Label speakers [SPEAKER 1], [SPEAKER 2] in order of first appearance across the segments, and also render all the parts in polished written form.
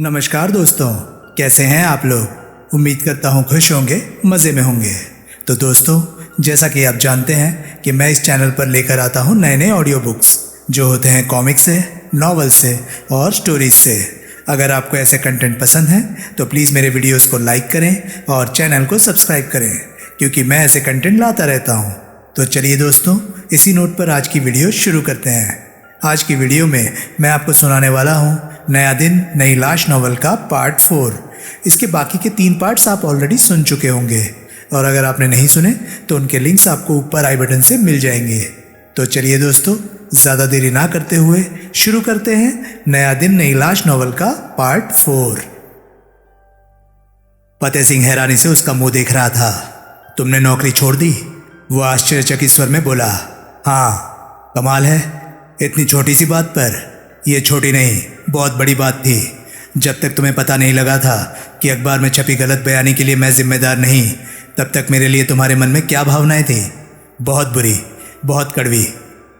[SPEAKER 1] नमस्कार दोस्तों, कैसे हैं आप लोग। उम्मीद करता हूँ खुश होंगे, मज़े में होंगे। तो दोस्तों, जैसा कि आप जानते हैं कि मैं इस चैनल पर लेकर आता हूँ नए नए ऑडियो बुक्स जो होते हैं कॉमिक से, नॉवल से और स्टोरीज से। अगर आपको ऐसे कंटेंट पसंद है तो प्लीज़ मेरे वीडियोस को लाइक करें और चैनल को सब्सक्राइब करें, क्योंकि मैं ऐसे कंटेंट लाता रहता हूँ। तो चलिए दोस्तों, इसी नोट पर आज की वीडियो शुरू करते हैं। आज की वीडियो में मैं आपको सुनाने वाला हूँ नया दिन नई लाश नॉवल का पार्ट 4। इसके बाकी के 3 पार्ट्स आप ऑलरेडी सुन चुके होंगे, और अगर आपने नहीं सुने तो उनके लिंक्स आपको ऊपर आई बटन से मिल जाएंगे। तो चलिए दोस्तों, ज़्यादा देरी ना करते हुए शुरू करते हैं नया दिन नई लाश नॉवल का पार्ट 4। फतेह सिंह हैरानी से उसका मुंह देख रहा था। तुमने नौकरी छोड़ दी? वो आश्चर्यचकित स्वर में बोला। हाँ, कमाल है, इतनी छोटी सी बात पर। यह छोटी नहीं, बहुत बड़ी बात थी। जब तक तुम्हें पता नहीं लगा था कि अखबार में छपी गलत बयानी के लिए मैं जिम्मेदार नहीं, तब तक मेरे लिए तुम्हारे मन में क्या भावनाएं थी? बहुत बुरी, बहुत कड़वी।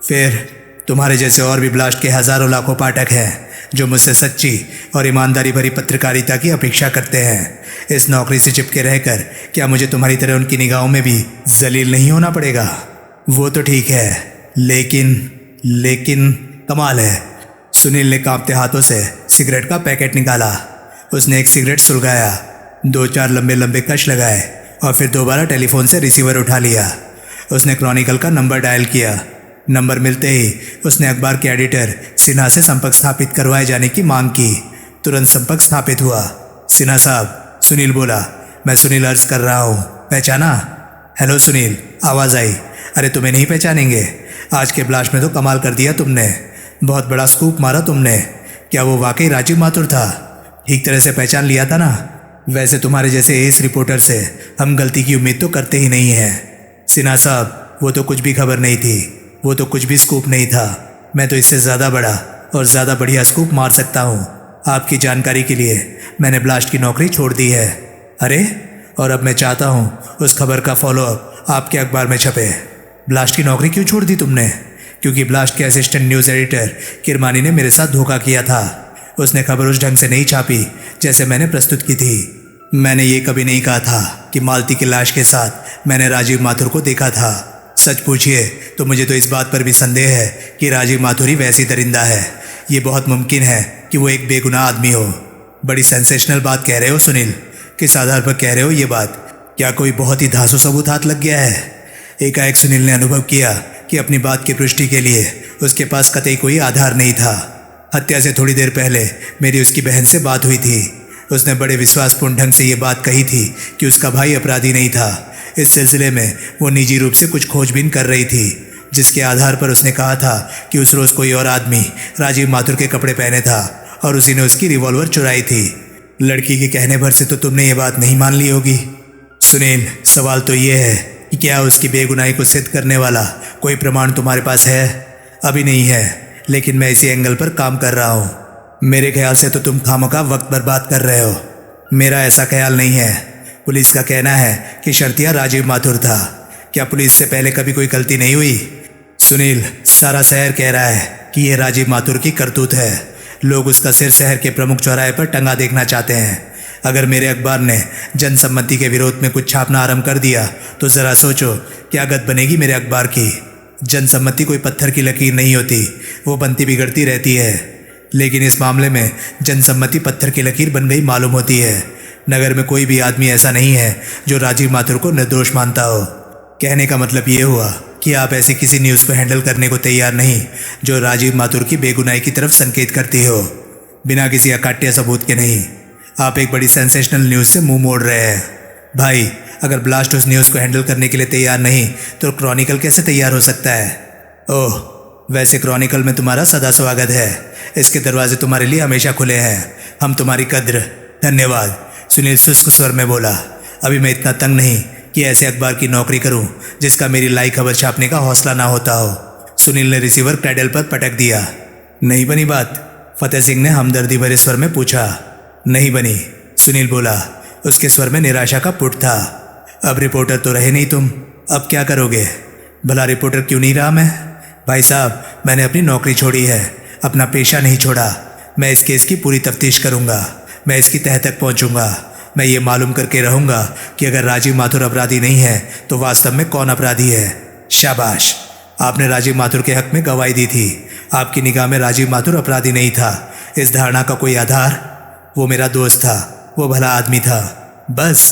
[SPEAKER 1] फिर तुम्हारे जैसे और भी ब्लास्ट के हजारों लाखों पाठक हैं जो मुझसे सच्ची और ईमानदारी भरी पत्रकारिता की अपेक्षा करते हैं। इस नौकरी से चिपके रहकर क्या मुझे तुम्हारी तरह उनकी निगाहों में भी जलील नहीं होना पड़ेगा? वो तो ठीक है, लेकिन कमाल है। सुनील ने कांपते हाथों से सिगरेट का पैकेट निकाला। उसने एक सिगरेट सुलगाया, 2-4 लंबे लंबे कश लगाए और फिर दोबारा टेलीफोन से रिसीवर उठा लिया। उसने क्रॉनिकल का नंबर डायल किया। नंबर मिलते ही उसने अखबार के एडिटर सिन्हा से संपर्क स्थापित करवाए जाने की मांग की। तुरंत संपर्क स्थापित हुआ। सिन्हा साहब, सुनील बोला। मैं सुनील अर्ज कर रहा हूँ, पहचाना? हेलो सुनील, आवाज़ आई। अरे तुम्हें नहीं पहचानेंगे, आज के ब्लास्ट में तो कमाल कर दिया तुमने। बहुत बड़ा स्कूप मारा तुमने। क्या वो वाकई राजीव माथुर था? ठीक तरह से पहचान लिया था ना? वैसे तुम्हारे जैसे एस रिपोर्टर से हम गलती की उम्मीद तो करते ही नहीं हैं। सिन्हा साहब, वो तो कुछ भी खबर नहीं थी, वो तो कुछ भी स्कूप नहीं था। मैं तो इससे ज़्यादा बड़ा और ज़्यादा बढ़िया स्कूप मार सकता हूँ। आपकी जानकारी के लिए मैंने ब्लास्ट की नौकरी छोड़ दी है। अरे, और अब मैं चाहता हूँ उस खबर का फॉलोअप आपके अखबार में छपे। ब्लास्ट की नौकरी क्यों छोड़ दी तुमने? क्योंकि ब्लास्ट के असिस्टेंट न्यूज़ एडिटर किरमानी ने मेरे साथ धोखा किया था। उसने खबर उस ढंग से नहीं छापी जैसे मैंने प्रस्तुत की थी। मैंने ये कभी नहीं कहा था कि मालती की लाश के साथ मैंने राजीव माथुर को देखा था। सच पूछिए तो मुझे तो इस बात पर भी संदेह है कि राजीव माथुर ही वैसी दरिंदा है। ये बहुत मुमकिन है कि वो एक बेगुनाह आदमी हो। बड़ी सेंसेशनल बात कह रहे हो सुनील। किस आधार पर कह रहे हो ये बात? क्या कोई बहुत ही धांसू सबूत हाथ लग गया है? एकाएक सुनील ने अनुभव किया कि अपनी बात की पुष्टि के लिए उसके पास कतई कोई आधार नहीं था। हत्या से थोड़ी देर पहले मेरी उसकी बहन से बात हुई थी। उसने बड़े विश्वासपूर्ण ढंग से ये बात कही थी कि उसका भाई अपराधी नहीं था। इस सिलसिले में वो निजी रूप से कुछ खोजबीन कर रही थी, जिसके आधार पर उसने कहा था कि उस रोज़ कोई और आदमी राजीव माथुर के कपड़े पहने था और उसी ने उसकी रिवॉल्वर चुराई थी। लड़की के कहने भर से तो तुमने ये बात नहीं मान ली होगी। सुनील, सवाल तो ये है कि क्या उसकी बेगुनाही को सिद्ध करने वाला कोई प्रमाण तुम्हारे पास है? अभी नहीं है, लेकिन मैं इसी एंगल पर काम कर रहा हूँ। मेरे ख्याल से तो तुम खामखा वक्त बर्बाद कर रहे हो। मेरा ऐसा ख्याल नहीं है। पुलिस का कहना है कि शर्तिया राजीव माथुर था। क्या पुलिस से पहले कभी कोई गलती नहीं हुई? सुनील, सारा शहर कह रहा है कि यह राजीव माथुर की करतूत है। लोग उसका सिर शहर के प्रमुख चौराहे पर टंगा देखना चाहते हैं। अगर मेरे अखबार ने जनसम्मति के विरोध में कुछ छापना आरंभ कर दिया तो ज़रा सोचो क्या गत बनेगी मेरे अखबार की। जनसम्मति कोई पत्थर की लकीर नहीं होती, वो बनती बिगड़ती रहती है। लेकिन इस मामले में जनसम्मति पत्थर की लकीर बन गई मालूम होती है। नगर में कोई भी आदमी ऐसा नहीं है जो राजीव माथुर को निर्दोष मानता हो। कहने का मतलब ये हुआ कि आप ऐसी किसी न्यूज़ को हैंडल करने को तैयार नहीं जो राजीव माथुर की बेगुनाही की तरफ संकेत करती हो, बिना किसी अकाट्य सबूत के नहीं। आप एक बड़ी सेंसेशनल न्यूज़ से मुंह मोड़ रहे हैं। भाई, अगर ब्लास्ट उस न्यूज़ को हैंडल करने के लिए तैयार नहीं तो क्रॉनिकल कैसे तैयार हो सकता है? ओह, वैसे क्रॉनिकल में तुम्हारा सदा स्वागत है। इसके दरवाजे तुम्हारे लिए हमेशा खुले हैं। हम तुम्हारी कद्र। धन्यवाद, सुनील शुष्क स्वर में बोला। अभी मैं इतना तंग नहीं कि ऐसे अखबार की नौकरी करूं जिसका मेरी लाई खबर छापने का हौसला ना होता हो। सुनील ने रिसीवर क्रैडल पर पटक दिया। नहीं बनी बात? फतेह सिंह ने हमदर्दी भरे स्वर में पूछा। नहीं बनी, सुनील बोला। उसके स्वर में निराशा का पुट था। अब रिपोर्टर तो रहे नहीं तुम, अब क्या करोगे? भला रिपोर्टर क्यों नहीं रहा मैं? भाई साहब, मैंने अपनी नौकरी छोड़ी है, अपना पेशा नहीं छोड़ा। मैं इस केस की पूरी तफ्तीश करूंगा। मैं इसकी तह तक पहुंचूंगा। मैं ये मालूम करके रहूंगा कि अगर राजीव माथुर अपराधी नहीं है तो वास्तव में कौन अपराधी है। शाबाश, आपने राजीव माथुर के हक में गवाही दी थी। आपकी निगाह में राजीव माथुर अपराधी नहीं था, इस धारणा का कोई आधार? वो मेरा दोस्त था, वो भला आदमी था। बस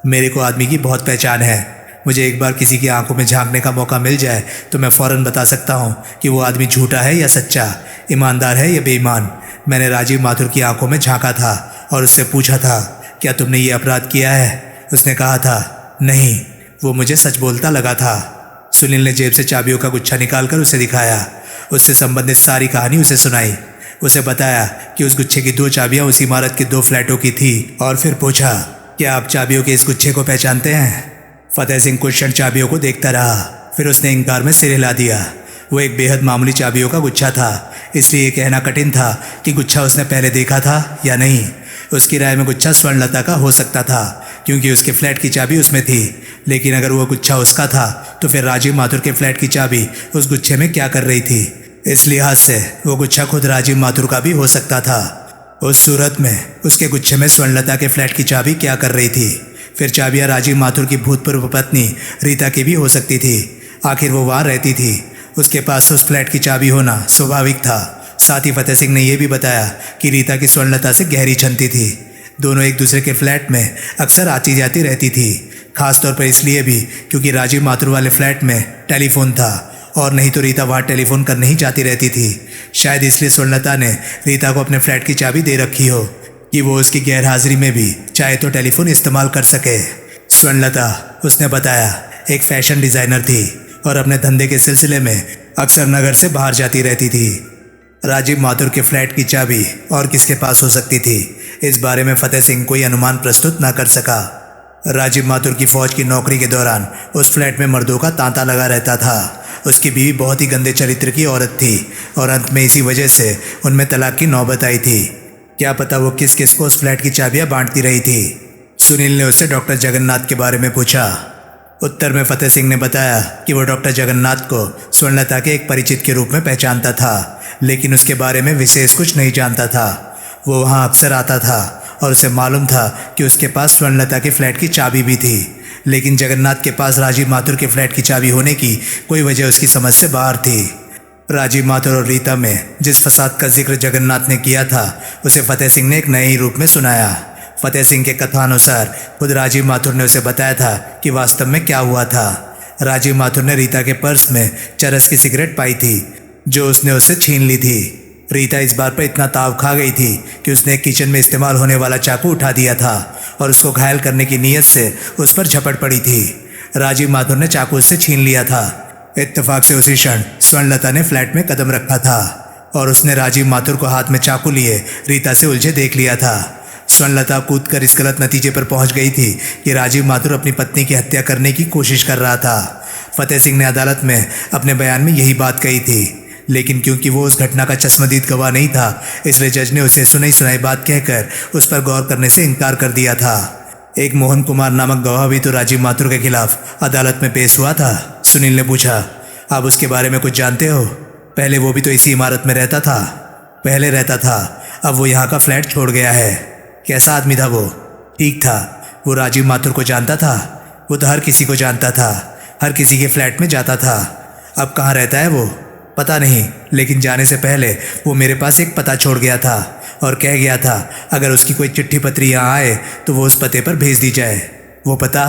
[SPEAKER 1] मेरे को आदमी की बहुत पहचान है। मुझे एक बार किसी की आंखों में झांकने का मौका मिल जाए तो मैं फ़ौरन बता सकता हूँ कि वो आदमी झूठा है या सच्चा, ईमानदार है या बेईमान। मैंने राजीव माथुर की आंखों में झांका था और उससे पूछा था, क्या तुमने ये अपराध किया है? उसने कहा था, नहीं। वो मुझे सच बोलता लगा था। सुनील ने जेब से चाबियों का गुच्छा निकालकर उसे दिखाया। उससे संबंधित सारी कहानी उसे सुनाई। उसे बताया कि उस गुच्छे की 2 चाबियां उस इमारत के 2 फ्लैटों की थी और फिर पूछा, क्या आप चाबियों के इस गुच्छे को पहचानते हैं? फतेह सिंह कुछ क्षण चाबियों को देखता रहा, फिर उसने इंकार में सिर हिला दिया। वो एक बेहद मामूली चाबियों का गुच्छा था, इसलिए कहना कठिन था कि गुच्छा उसने पहले देखा था या नहीं। उसकी राय में गुच्छा स्वर्णलता का हो सकता था क्योंकि उसके फ्लैट की चाबी उसमें थी, लेकिन अगर वो गुच्छा उसका था तो फिर राजीव माथुर के फ्लैट की चाबी उस गुच्छे में क्या कर रही थी? इस लिहाज से वो गुच्छा खुद राजीव माथुर का भी हो सकता था। उस सूरत में उसके गुच्छे में स्वर्णलता के फ्लैट की चाबी क्या कर रही थी? फिर चाबियां राजीव माथुर की भूतपूर्व पत्नी रीता की भी हो सकती थी। आखिर वो वहाँ रहती थी, उसके पास उस फ्लैट की चाबी होना स्वाभाविक था। साथ ही फतेह सिंह ने यह भी बताया कि रीता की स्वर्णलता से गहरी छनती थी। दोनों एक दूसरे के फ्लैट में अक्सर आती जाती रहती थी, खासतौर पर इसलिए भी क्योंकि राजीव माथुर वाले फ्लैट में टेलीफोन था और नहीं तो रीता वहाँ टेलीफोन करने ही जाती रहती थी। शायद इसलिए स्वर्णलता ने रीता को अपने फ्लैट की चाबी दे रखी हो कि वो उसकी गैरहाजिरी में भी चाहे तो टेलीफोन इस्तेमाल कर सके। स्वर्णलता, उसने बताया, एक फैशन डिज़ाइनर थी और अपने धंधे के सिलसिले में अक्सर नगर से बाहर जाती रहती थी। राजीव माथुर के फ्लैट की चाबी और किसके पास हो सकती थी, इस बारे में फतेह सिंह कोई अनुमान प्रस्तुत न कर सका। राजीव माथुर की फौज की नौकरी के दौरान उस फ्लैट में मर्दों का तांता लगा रहता था। उसकी बीवी बहुत ही गंदे चरित्र की औरत थी और अंत में इसी वजह से उनमें तलाक की नौबत आई थी। क्या पता वो किस किस को उस फ्लैट की चाबियां बांटती रही थी। सुनील ने उससे डॉक्टर जगन्नाथ के बारे में पूछा। उत्तर में फतेह सिंह ने बताया कि वो डॉक्टर जगन्नाथ को स्वर्णलता के एक परिचित के रूप में पहचानता था, लेकिन उसके बारे में विशेष कुछ नहीं जानता था। वो वहाँ अक्सर आता था और उसे मालूम था कि उसके पास स्वर्णलता के फ्लैट की चाबी भी थी, लेकिन जगन्नाथ के पास राजीव माथुर के फ्लैट की चाबी होने की कोई वजह उसकी समझ से बाहर थी। राजीव माथुर और रीता में जिस फसाद का जिक्र जगन्नाथ ने किया था उसे फतेह सिंह ने एक नए ही रूप में सुनाया। फतेह सिंह के कथानुसार खुद राजीव माथुर ने उसे बताया था कि वास्तव में क्या हुआ था। राजीव माथुर ने रीता के पर्स में चरस की सिगरेट पाई थी जो उसने उससे छीन ली थी। रीता इस बात पर इतना ताव खा गई थी कि उसने किचन में इस्तेमाल होने वाला चाकू उठा दिया था और उसको घायल करने की नीयत से उस पर झपट पड़ी थी। राजीव माथुर ने चाकू उससे छीन लिया था। इत्तेफाक से उसी क्षण स्वर्णलता ने फ्लैट में कदम रखा था और उसने राजीव माथुर को हाथ में चाकू लिए रीता से उलझे देख लिया था। स्वर्णलता कूदकर इस गलत नतीजे पर पहुंच गई थी कि राजीव माथुर अपनी पत्नी की हत्या करने की कोशिश कर रहा था। फतेह सिंह ने अदालत में अपने बयान में यही बात कही थी, लेकिन क्योंकि वो उस घटना का चश्मदीद गवाह नहीं था, इसलिए जज ने उसे सुनाई सुनाई बात कहकर उस पर गौर करने से इनकार कर दिया था। एक मोहन कुमार नामक गवाह भी तो राजीव माथुर के खिलाफ अदालत में पेश हुआ था। सुनील ने पूछा, आप उसके बारे में कुछ जानते हो? पहले वो भी तो इसी इमारत में रहता था। पहले रहता था, अब वो यहाँ का फ्लैट छोड़ गया है। कैसा आदमी था वो? ठीक था। वो राजीव माथुर को जानता था? वो तो हर किसी को जानता था, हर किसी के फ्लैट में जाता था। अब कहाँ रहता है वो? पता नहीं, लेकिन जाने से पहले वो मेरे पास एक पता छोड़ गया था और कह गया था अगर उसकी कोई चिट्ठी पत्री यहाँ आए तो वो उस पते पर भेज दी जाए। वो पता?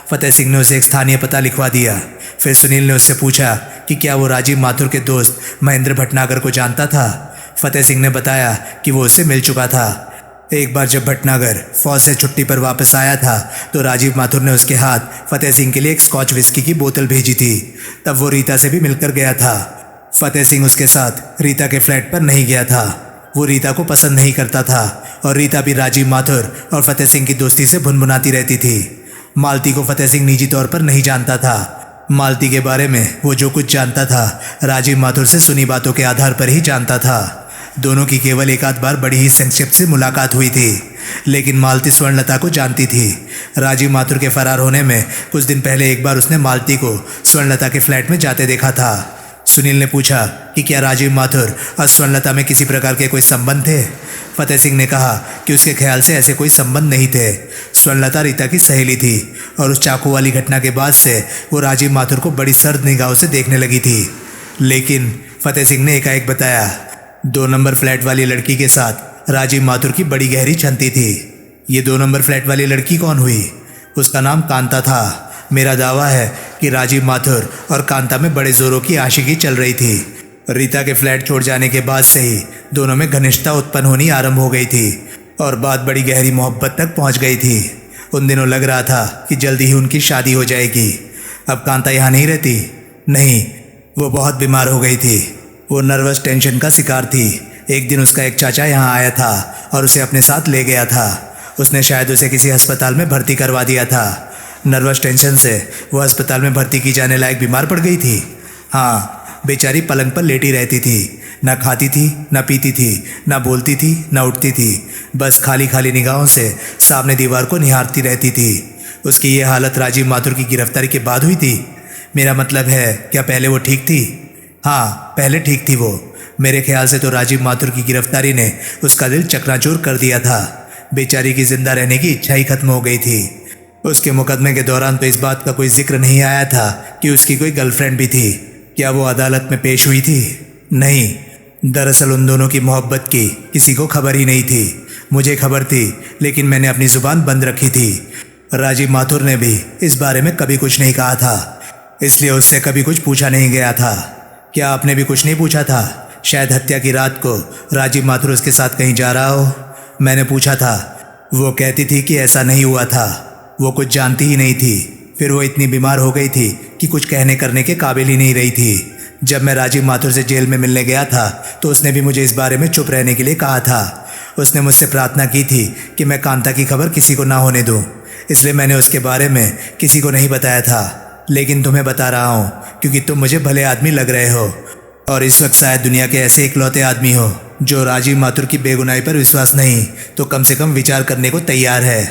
[SPEAKER 1] फतेह सिंह ने उसे एक स्थानीय पता लिखवा दिया। फिर सुनील ने उससे पूछा कि क्या वो राजीव माथुर के दोस्त महेंद्र भटनागर को जानता था। फतेह सिंह ने बताया कि वो उससे मिल चुका था। एक बार जब भटनागर फौज से छुट्टी पर वापस आया था तो राजीव माथुर ने उसके हाथ फतेह सिंह के लिए एक स्कॉच विस्की की बोतल भेजी थी। तब वो रीता से भी मिलकर गया था। फतेह सिंह उसके साथ रीता के फ्लैट पर नहीं गया था। वो रीता को पसंद नहीं करता था और रीता भी राजीव माथुर और फतेह सिंह की दोस्ती से भुनभुनाती रहती थी। मालती को फतेह सिंह निजी तौर पर नहीं जानता था। मालती के बारे में वो जो कुछ जानता था राजीव माथुर से सुनी बातों के आधार पर ही जानता था। दोनों की केवल एक आध बार बड़ी ही संक्षिप्त से मुलाकात हुई थी, लेकिन मालती स्वर्णलता को जानती थी। राजीव माथुर के फरार होने में कुछ दिन पहले एक बार उसने मालती को स्वर्णलता के फ्लैट में जाते देखा था। सुनील ने पूछा कि क्या राजीव माथुर और स्वर्णलता में किसी प्रकार के कोई संबंध थे। फतेह सिंह ने कहा कि उसके ख्याल से ऐसे कोई संबंध नहीं थे। स्वर्णलता रीता की सहेली थी और उस चाकू वाली घटना के बाद से वो राजीव माथुर को बड़ी सर्द निगाहों से देखने लगी थी। लेकिन फतेह सिंह ने एकाएक बताया, 2 नंबर फ्लैट वाली लड़की के साथ राजीव माथुर की बड़ी गहरी छनती थी। ये 2 नंबर फ्लैट वाली लड़की कौन हुई? उसका नाम कांता था। मेरा दावा है कि राजीव माथुर और कांता में बड़े जोरों की आशिकी चल रही थी। रीता के फ्लैट छोड़ जाने के बाद से ही दोनों में घनिष्ठता उत्पन्न होनी आरंभ हो गई थी और बात बड़ी गहरी मोहब्बत तक पहुंच गई थी। उन दिनों लग रहा था कि जल्दी ही उनकी शादी हो जाएगी। अब कांता यहाँ नहीं रहती। नहीं, वो बहुत बीमार हो गई थी। वो नर्वस टेंशन का शिकार थी। एक दिन उसका एक चाचा यहाँ आया था और उसे अपने साथ ले गया था। उसने शायद उसे किसी अस्पताल में भर्ती करवा दिया था। नर्वस टेंशन से वो अस्पताल में भर्ती की जाने लायक बीमार पड़ गई थी। हाँ, बेचारी पलंग पर लेटी रहती थी। न खाती थी, न पीती थी, न बोलती थी, न उठती थी। बस खाली खाली निगाहों से सामने दीवार को निहारती रहती थी। उसकी ये हालत राजीव माथुर की गिरफ्तारी के बाद हुई थी। मेरा मतलब है, क्या पहले वो ठीक थी? हाँ, पहले ठीक थी वो। मेरे ख्याल से तो राजीव माथुर की गिरफ्तारी ने उसका दिल चकनाचूर कर दिया था। बेचारी की जिंदा रहने की इच्छा ही खत्म हो गई थी। उसके मुकदमे के दौरान तो इस बात का कोई जिक्र नहीं आया था कि उसकी कोई गर्लफ्रेंड भी थी। क्या वो अदालत में पेश हुई थी? नहीं। दरअसल उन दोनों की मोहब्बत की किसी को खबर ही नहीं थी। मुझे खबर थी, लेकिन मैंने अपनी जुबान बंद रखी थी। राजीव माथुर ने भी इस बारे में कभी कुछ नहीं कहा था, इसलिए उससे कभी कुछ पूछा नहीं गया था। क्या आपने भी कुछ नहीं पूछा था? शायद हत्या की रात को राजीव माथुर उसके साथ कहीं जा रहा हो। मैंने पूछा था। वो कहती थी कि ऐसा नहीं हुआ था। वो कुछ जानती ही नहीं थी। फिर वो इतनी बीमार हो गई थी कि कुछ कहने करने के काबिल ही नहीं रही थी। जब मैं राजीव माथुर से जेल में मिलने गया था तो उसने भी मुझे इस बारे में चुप रहने के लिए कहा था। उसने मुझसे प्रार्थना की थी कि मैं कांता की खबर किसी को ना होने दूं, इसलिए मैंने उसके बारे में किसी को नहीं बताया था। लेकिन तुम्हें बता रहा हूँ क्योंकि तुम मुझे भले आदमी लग रहे हो और इस वक्त शायद दुनिया के ऐसे इकलौते आदमी हो जो राजीव माथुर की बेगुनाही पर विश्वास नहीं तो कम से कम विचार करने को तैयार है।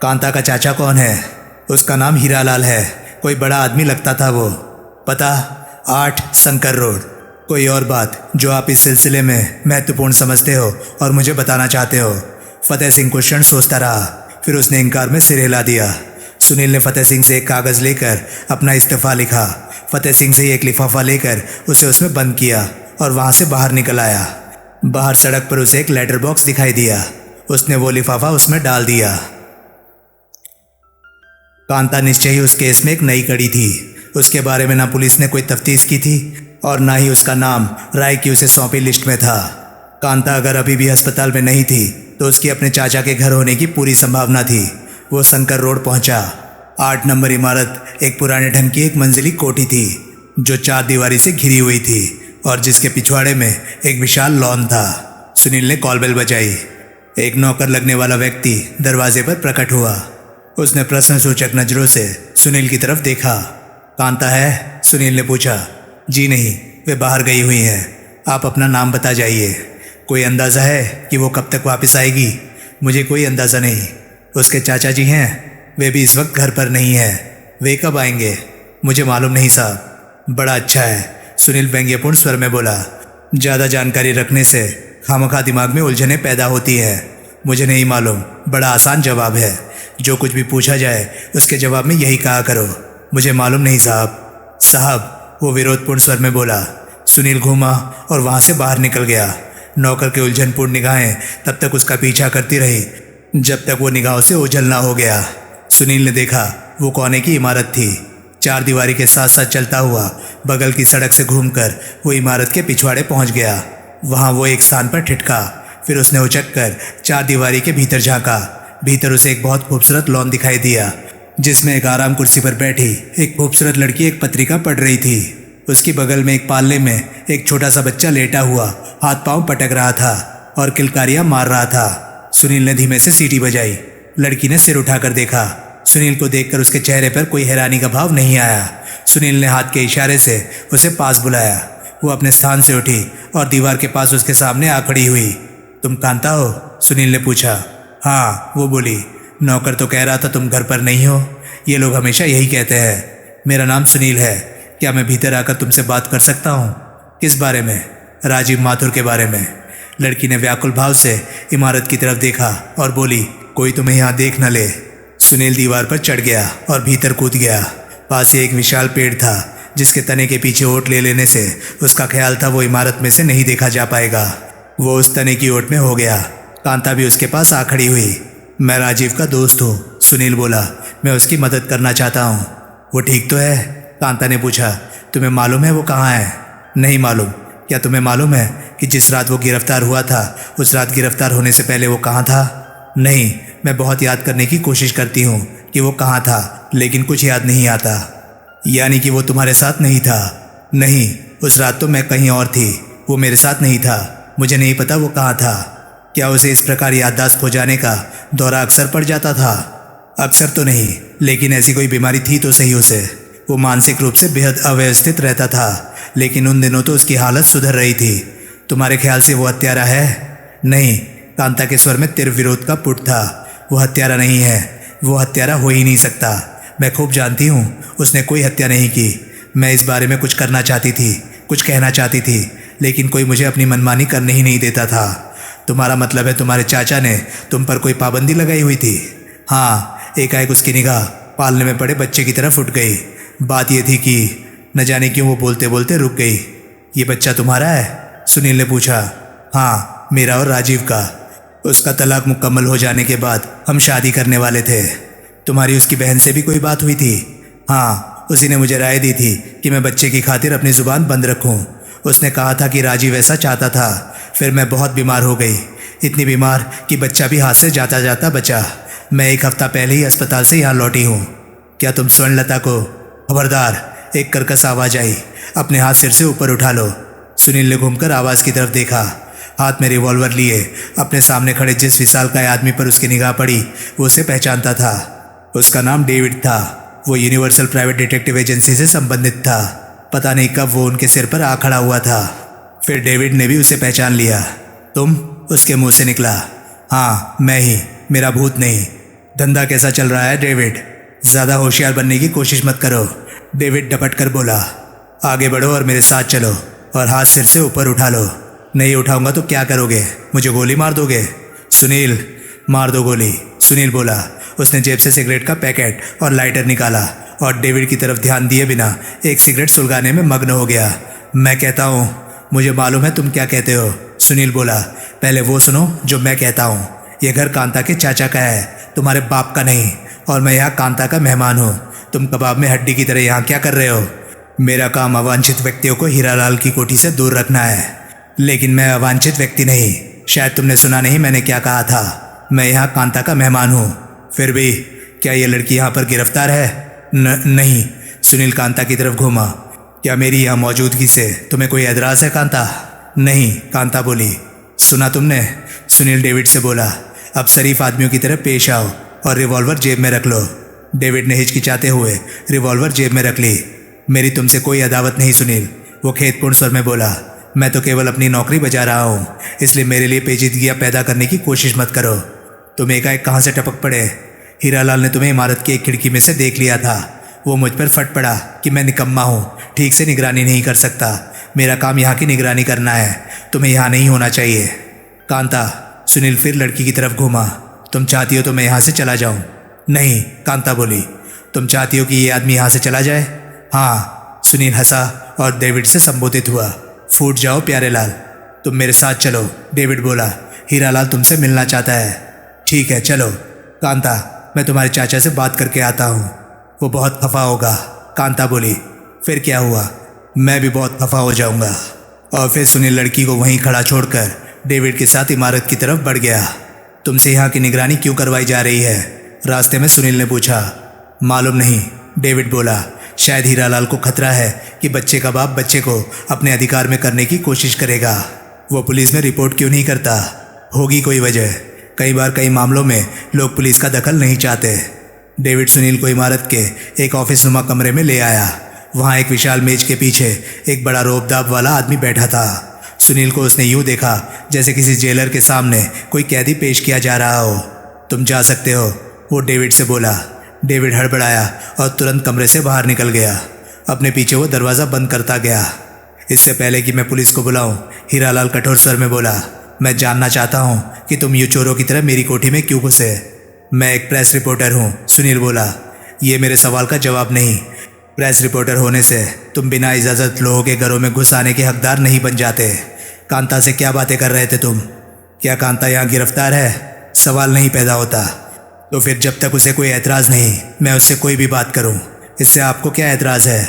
[SPEAKER 1] कांता का चाचा कौन है? उसका नाम हीरालाल है। कोई बड़ा आदमी लगता था वो। पता 8 शंकर रोड। कोई और बात जो आप इस सिलसिले में महत्वपूर्ण समझते हो और मुझे बताना चाहते हो? फतेह सिंह कुछ क्षण सोचता रहा, फिर उसने इनकार में सिर हिला दिया। सुनील ने फतेह सिंह से एक कागज़ लेकर अपना इस्तीफा लिखा। फतेह सिंह से एक लिफाफा लेकर उसे उसमें बंद किया और वहाँ से बाहर निकल आया। बाहर सड़क पर उसे एक लेटर बॉक्स दिखाई दिया। उसने वो लिफाफा उसमें डाल दिया। कांता निश्चय ही उस केस में एक नई कड़ी थी। उसके बारे में ना पुलिस ने कोई तफ्तीश की थी और ना ही उसका नाम राय की उसे सौंपी लिस्ट में था। कांता अगर अभी भी अस्पताल में नहीं थी तो उसकी अपने चाचा के घर होने की पूरी संभावना थी। वो शंकर रोड पहुंचा। 8 नंबर इमारत एक पुराने ढंग की एक मंजिली कोठी थी जो 4 दीवारी से घिरी हुई थी और जिसके पिछवाड़े में एक विशाल लॉन था। सुनील ने कॉल बेल बजाई। एक नौकर लगने वाला व्यक्ति दरवाजे पर प्रकट हुआ। उसने प्रश्नसूचक नजरों से सुनील की तरफ देखा। कांता है? सुनील ने पूछा। जी नहीं, वे बाहर गई हुई हैं। आप अपना नाम बता जाइए। कोई अंदाज़ा है कि वो कब तक वापस आएगी? मुझे कोई अंदाज़ा नहीं। उसके चाचा जी हैं, वे भी इस वक्त घर पर नहीं हैं। वे कब आएंगे? मुझे मालूम नहीं साहब। बड़ा अच्छा है, सुनील व्यंग्यपूर्ण स्वर में बोला। ज़्यादा जानकारी रखने से खामखा दिमाग में उलझनें पैदा होती है। मुझे नहीं मालूम, बड़ा आसान जवाब है। जो कुछ भी पूछा जाए उसके जवाब में यही कहा करो, मुझे मालूम नहीं साहब। साहब, वो विरोधपूर्ण स्वर में बोला। सुनील घूमा और वहाँ से बाहर निकल गया। नौकर की उलझनपूर्ण निगाहें तब तक उसका पीछा करती रही जब तक वो निगाहों से ओझल ना हो गया। सुनील ने देखा वो कोने की इमारत थी। 4 दीवारी के साथ साथ चलता हुआ बगल की सड़क से घूमकर वो इमारत के पिछवाड़े पहुंच गया। वहां वो एक स्थान पर ठिठका। फिर उसने उचककर 4 दीवारी के भीतर झांका। भीतर उसे एक बहुत खूबसूरत लॉन दिखाई दिया जिसमें एक आराम कुर्सी पर बैठी एक खूबसूरत लड़की एक पत्रिका पढ़ रही थी। उसके बगल में एक पालने में एक छोटा सा बच्चा लेटा हुआ हाथ पांव पटक रहा था और किलकारियां मार रहा था। सुनील ने धीमे से सीटी बजाई। लड़की ने सिर उठाकर देखा। सुनील को देखकर उसके चेहरे पर कोई हैरानी का भाव नहीं आया। सुनील ने हाथ के इशारे से उसे पास बुलाया। वो अपने स्थान से उठी और दीवार के पास उसके सामने आ खड़ी हुई। तुम कांता हो? सुनील ने पूछा। हाँ, वो बोली। नौकर तो कह रहा था तुम घर पर नहीं हो। ये लोग हमेशा यही कहते हैं। मेरा नाम सुनील है। क्या मैं भीतर आकर तुमसे बात कर सकता हूँ? किस बारे में? राजीव माथुर के बारे में। लड़की ने व्याकुल भाव से इमारत की तरफ देखा और बोली, कोई तुम्हें यहाँ देख न ले। सुनील दीवार पर चढ़ गया और भीतर कूद गया। पास ही एक विशाल पेड़ था जिसके तने के पीछे ओट ले लेने से उसका ख्याल था वो इमारत में से नहीं देखा जा पाएगा। वो उस तने की ओट में हो गया। कांता भी उसके पास आ खड़ी हुई। मैं राजीव का दोस्त हूँ, सुनील बोला। मैं उसकी मदद करना चाहता हूँ। वो ठीक तो है? कांता ने पूछा। तुम्हें मालूम है वो कहाँ है? नहीं मालूम। क्या तुम्हें मालूम है कि जिस रात वो गिरफ्तार हुआ था उस रात गिरफ्तार होने से पहले वो कहाँ था? नहीं, मैं बहुत याद करने की कोशिश करती हूँ कि वो कहाँ था, लेकिन कुछ याद नहीं आता। यानी कि वो तुम्हारे साथ नहीं था? नहीं, उस रात तो मैं कहीं और थी, वो मेरे साथ नहीं था। मुझे नहीं पता वो कहाँ था। क्या उसे इस प्रकार याददाश्त खो जाने का दौरा अक्सर पड़ जाता था? अक्सर तो नहीं, लेकिन ऐसी कोई बीमारी थी तो सही उसे। वो मानसिक रूप से बेहद अव्यवस्थित रहता था, लेकिन उन दिनों तो उसकी हालत सुधर रही थी। तुम्हारे ख्याल से वो हत्यारा है? नहीं, कांता के स्वर में तिर विरोध का पुट था। वो हत्यारा नहीं है, वो हत्यारा हो ही नहीं सकता। मैं खूब जानती हूँ उसने कोई हत्या नहीं की। मैं इस बारे में कुछ करना चाहती थी, कुछ कहना चाहती थी, लेकिन कोई मुझे अपनी मनमानी करने ही नहीं देता था। तुम्हारा मतलब है तुम्हारे चाचा ने तुम पर कोई पाबंदी लगाई हुई थी? हाँ, एकाएक उसकी निगाह पालने में पड़े बच्चे की तरफ उठ गई। बात यह थी कि न जाने क्यों वो बोलते बोलते रुक गई। ये बच्चा तुम्हारा है? सुनील ने पूछा। हाँ, मेरा और राजीव का। उसका तलाक मुकम्मल हो जाने के बाद हम शादी करने वाले थे। तुम्हारी उसकी बहन से भी कोई बात हुई थी? हाँ, उसी ने मुझे राय दी थी कि मैं बच्चे की खातिर अपनी ज़ुबान बंद रखूं। उसने कहा था कि राजीव ऐसा चाहता था। फिर मैं बहुत बीमार हो गई, इतनी बीमार कि बच्चा भी हाथ से जाता जाता बचा। मैं 1 हफ्ता पहले ही अस्पताल से यहाँ लौटी हूँ। क्या तुम स्वर्णलता को? खबरदार! एक कर्कश आवाज़ आई। अपने हाथ सिर से ऊपर उठा लो। सुनील ने घूमकर आवाज़ की तरफ देखा। हाथ में रिवॉल्वर लिए अपने सामने खड़े जिस विशालकाय आदमी पर उसकी निगाह पड़ी वो उसे पहचानता था। उसका नाम डेविड था। वो यूनिवर्सल प्राइवेट डिटेक्टिव एजेंसी से संबंधित था। पता नहीं कब वो उनके सिर पर आ खड़ा हुआ था। फिर डेविड ने भी उसे पहचान लिया। तुम? उसके मुंह से निकला। हाँ, मैं ही, मेरा भूत नहीं। धंधा कैसा चल रहा है डेविड? ज़्यादा होशियार बनने की कोशिश मत करो, डेविड डपट कर बोला। आगे बढ़ो और मेरे साथ चलो और हाथ सिर से ऊपर उठा लो। नहीं उठाऊंगा तो क्या करोगे? मुझे गोली मार दोगे? सुनील, मार दो गोली, सुनील बोला। उसने जेब से सिगरेट का पैकेट और लाइटर निकाला और डेविड की तरफ ध्यान दिए बिना एक सिगरेट सुलगाने में मग्न हो गया। मैं कहता हूँ, मुझे मालूम है तुम क्या कहते हो, सुनील बोला। पहले वो सुनो जो मैं कहता हूँ। यह घर कांता के चाचा का है, तुम्हारे बाप का नहीं, और मैं यहाँ कांता का मेहमान हूँ। तुम कबाब में हड्डी की तरह यहाँ क्या कर रहे हो? मेरा काम अवांछित व्यक्तियों को हीरालाल की कोठी से दूर रखना है, लेकिन मैं अवांछित व्यक्ति नहीं। शायद तुमने सुना नहीं मैंने क्या कहा था। मैं यहाँ कांता का मेहमान हूँ। फिर भी क्या ये लड़की यहाँ पर गिरफ्तार है? नहीं। सुनील कांता की तरफ घूमा। क्या मेरी यहाँ मौजूदगी से तुम्हें कोई एतराज़ है कांता? नहीं, कांता बोली। सुना तुमने? सुनील डेविड से बोला। अब शरीफ आदमियों की तरह पेश आओ और रिवॉल्वर जेब में रख लो। डेविड ने हिचकिचाते हुए रिवॉल्वर जेब में रख ली। मेरी तुमसे कोई अदावत नहीं सुनील, वो खेदपूर्ण स्वर में बोला। मैं तो केवल अपनी नौकरी बजा रहा हूँ, इसलिए मेरे लिए पेचीदगियाँ पैदा करने की कोशिश मत करो। तुम एकाएक कहाँ से टपक पड़े? हीरालाल ने तुम्हें इमारत की एक खिड़की में से देख लिया था। वो मुझ पर फट पड़ा कि मैं निकम्मा हूँ, ठीक से निगरानी नहीं कर सकता। मेरा काम यहाँ की निगरानी करना है, तुम्हें यहाँ नहीं होना चाहिए। कांता, सुनील फिर लड़की की तरफ घूमा। तुम चाहती हो तो मैं यहाँ से चला जाऊँ? नहीं, कांता बोली। तुम चाहती हो कि ये आदमी यहाँ से चला जाए? हाँ, सुनील हंसा और डेविड से संबोधित हुआ। फूट जाओ प्यारे लाल, तुम मेरे साथ चलो, डेविड बोला। हीरालाल तुमसे मिलना चाहता है। ठीक है, चलो। कांता, मैं तुम्हारे चाचा से बात करके आता हूँ, वो बहुत खफा होगा, कांता बोली। फिर क्या हुआ? मैं भी बहुत खफा हो जाऊँगा। और फिर सुनील लड़की को वहीं खड़ा छोड़कर डेविड के साथ इमारत की तरफ बढ़ गया। तुमसे यहाँ की निगरानी क्यों करवाई जा रही है? रास्ते में सुनील ने पूछा। मालूम नहीं, डेविड बोला। शायद हीरालाल को खतरा है कि बच्चे का बाप बच्चे को अपने अधिकार में करने की कोशिश करेगा। वो पुलिस में रिपोर्ट क्यों नहीं करता? होगी कोई वजह। कई बार कई मामलों में लोग पुलिस का दखल नहीं चाहते। डेविड सुनील को इमारत के एक ऑफिस नुमा कमरे में ले आया। वहाँ एक विशाल मेज के पीछे एक बड़ा रोबदाब वाला आदमी बैठा था। सुनील को उसने यूं देखा जैसे किसी जेलर के सामने कोई कैदी पेश किया जा रहा हो। तुम जा सकते हो, वो डेविड से बोला। डेविड हड़बड़ाया और तुरंत कमरे से बाहर निकल गया। अपने पीछे वो दरवाज़ा बंद करता गया। इससे पहले कि मैं पुलिस को बुलाऊं, हीरालाल कठोर स्वर में बोला, मैं जानना चाहता हूँ कि तुम यूँ चोरों की तरह मेरी कोठी में क्यों घुसे। मैं एक प्रेस रिपोर्टर हूँ, सुनील बोला। ये मेरे सवाल का जवाब नहीं। प्रेस रिपोर्टर होने से तुम बिना इजाज़त लोगों के घरों में घुस आने के हकदार नहीं बन जाते। कांता से क्या बातें कर रहे थे तुम? क्या कांता यहाँ गिरफ्तार है? सवाल नहीं पैदा होता। तो फिर जब तक उसे कोई एतराज़ नहीं, मैं उससे कोई भी बात करूँ, इससे आपको क्या एतराज़ है?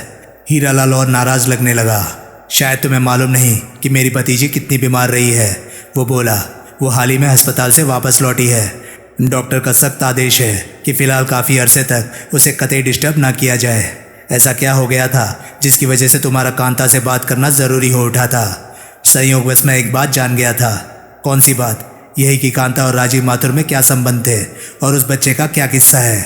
[SPEAKER 1] हीरालाल और नाराज़ लगने लगा। शायद तुम्हें मालूम नहीं कि मेरी भतीजी कितनी बीमार रही है, वो बोला। वो हाल ही में अस्पताल से वापस लौटी है। डॉक्टर का सख्त आदेश है कि फ़िलहाल काफ़ी अरसे तक उसे कतई डिस्टर्ब ना किया जाए। ऐसा क्या हो गया था जिसकी वजह से तुम्हारा कांता से बात करना ज़रूरी हो उठा था? संयोगवश मैं एक बात जान गया था। कौन सी बात? यही कि कांता और राजीव माथुर में क्या संबंध थे और उस बच्चे का क्या किस्सा है।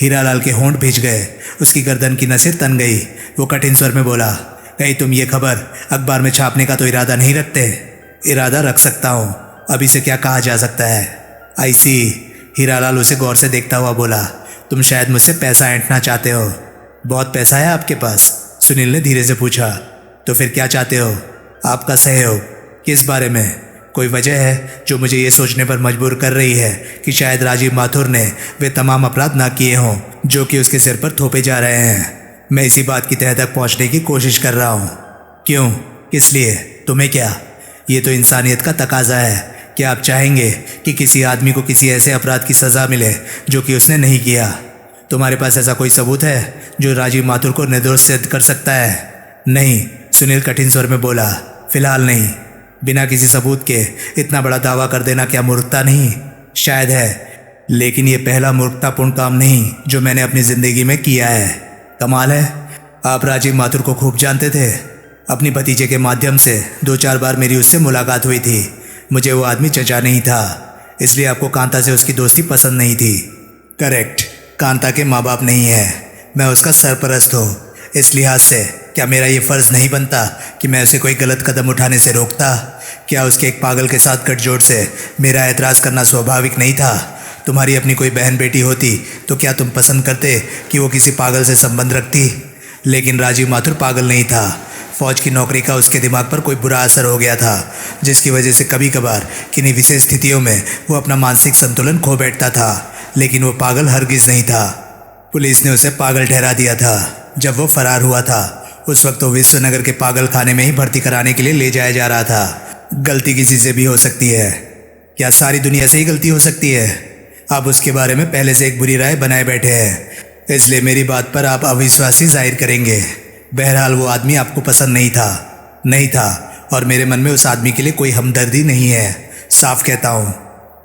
[SPEAKER 1] हीरालाल के होंठ भीज गए, उसकी गर्दन की नसें तन गई। वो कठिन स्वर में बोला, कहीं तुम ये खबर अखबार में छापने का तो इरादा नहीं रखते? इरादा रख सकता हूँ, अभी से क्या कहा जा सकता है? आई सी। हीरालाल उसे गौर से देखता हुआ बोला, तुम शायद मुझसे पैसा ऐंठना चाहते हो। बहुत पैसा है आपके पास? सुनील ने धीरे से पूछा। तो फिर क्या चाहते हो? आपका सहयोग। किस बारे में? कोई वजह है जो मुझे ये सोचने पर मजबूर कर रही है कि शायद राजीव माथुर ने वे तमाम अपराध ना किए हों जो कि उसके सिर पर थोपे जा रहे हैं। मैं इसी बात की तह तक पहुंचने की कोशिश कर रहा हूं। क्यों? किस लिए? तुम्हें क्या? ये तो इंसानियत का तकाजा है। क्या आप चाहेंगे कि किसी आदमी को किसी ऐसे अपराध की सज़ा मिले जो कि उसने नहीं किया? तुम्हारे पास ऐसा कोई सबूत है जो राजीव माथुर को निर्दोष सिद्ध कर सकता है? नहीं, सुनील कठिन स्वर में बोला, फिलहाल नहीं। बिना किसी सबूत के इतना बड़ा दावा कर देना क्या मूर्खता नहीं? शायद है, लेकिन ये पहला मूर्खतापूर्ण काम नहीं जो मैंने अपनी ज़िंदगी में किया है। कमाल है, आप राजीव माथुर को खूब जानते थे। अपनी भतीजे के माध्यम से 2-4 बार मेरी उससे मुलाकात हुई थी। मुझे वो आदमी जचा नहीं था, इसलिए आपको कांता से उसकी दोस्ती पसंद नहीं थी। करेक्ट, कांता के माँ बाप नहीं है, मैं उसका सरपरस्त हूँ। इस लिहाज से क्या मेरा ये फ़र्ज़ नहीं बनता कि मैं उसे कोई गलत कदम उठाने से रोकता? क्या उसके एक पागल के साथ गठजोड़ से मेरा एतराज़ करना स्वाभाविक नहीं था? तुम्हारी अपनी कोई बहन बेटी होती तो क्या तुम पसंद करते कि वो किसी पागल से संबंध रखती? लेकिन राजीव माथुर पागल नहीं था। फौज की नौकरी का उसके दिमाग पर कोई बुरा असर हो गया था, जिसकी वजह से कभी कभार किन्हीं विशेष स्थितियों में वो अपना मानसिक संतुलन खो बैठता था। लेकिन वो पागल हरगिज़ नहीं था। पुलिस ने उसे पागल ठहरा दिया था जब वो फरार हुआ था। उस वक्त वो विश्वनगर के पागल खाने में ही भर्ती कराने के लिए ले जाया जा रहा था। गलती किसी से भी हो सकती है। क्या सारी दुनिया से ही गलती हो सकती है? आप उसके बारे में पहले से एक बुरी राय बनाए बैठे हैं, इसलिए मेरी बात पर आप अविश्वासी जाहिर करेंगे। बहरहाल वो आदमी आपको पसंद नहीं था और मेरे मन में उस आदमी के लिए कोई हमदर्दी नहीं है। साफ कहता हूँ।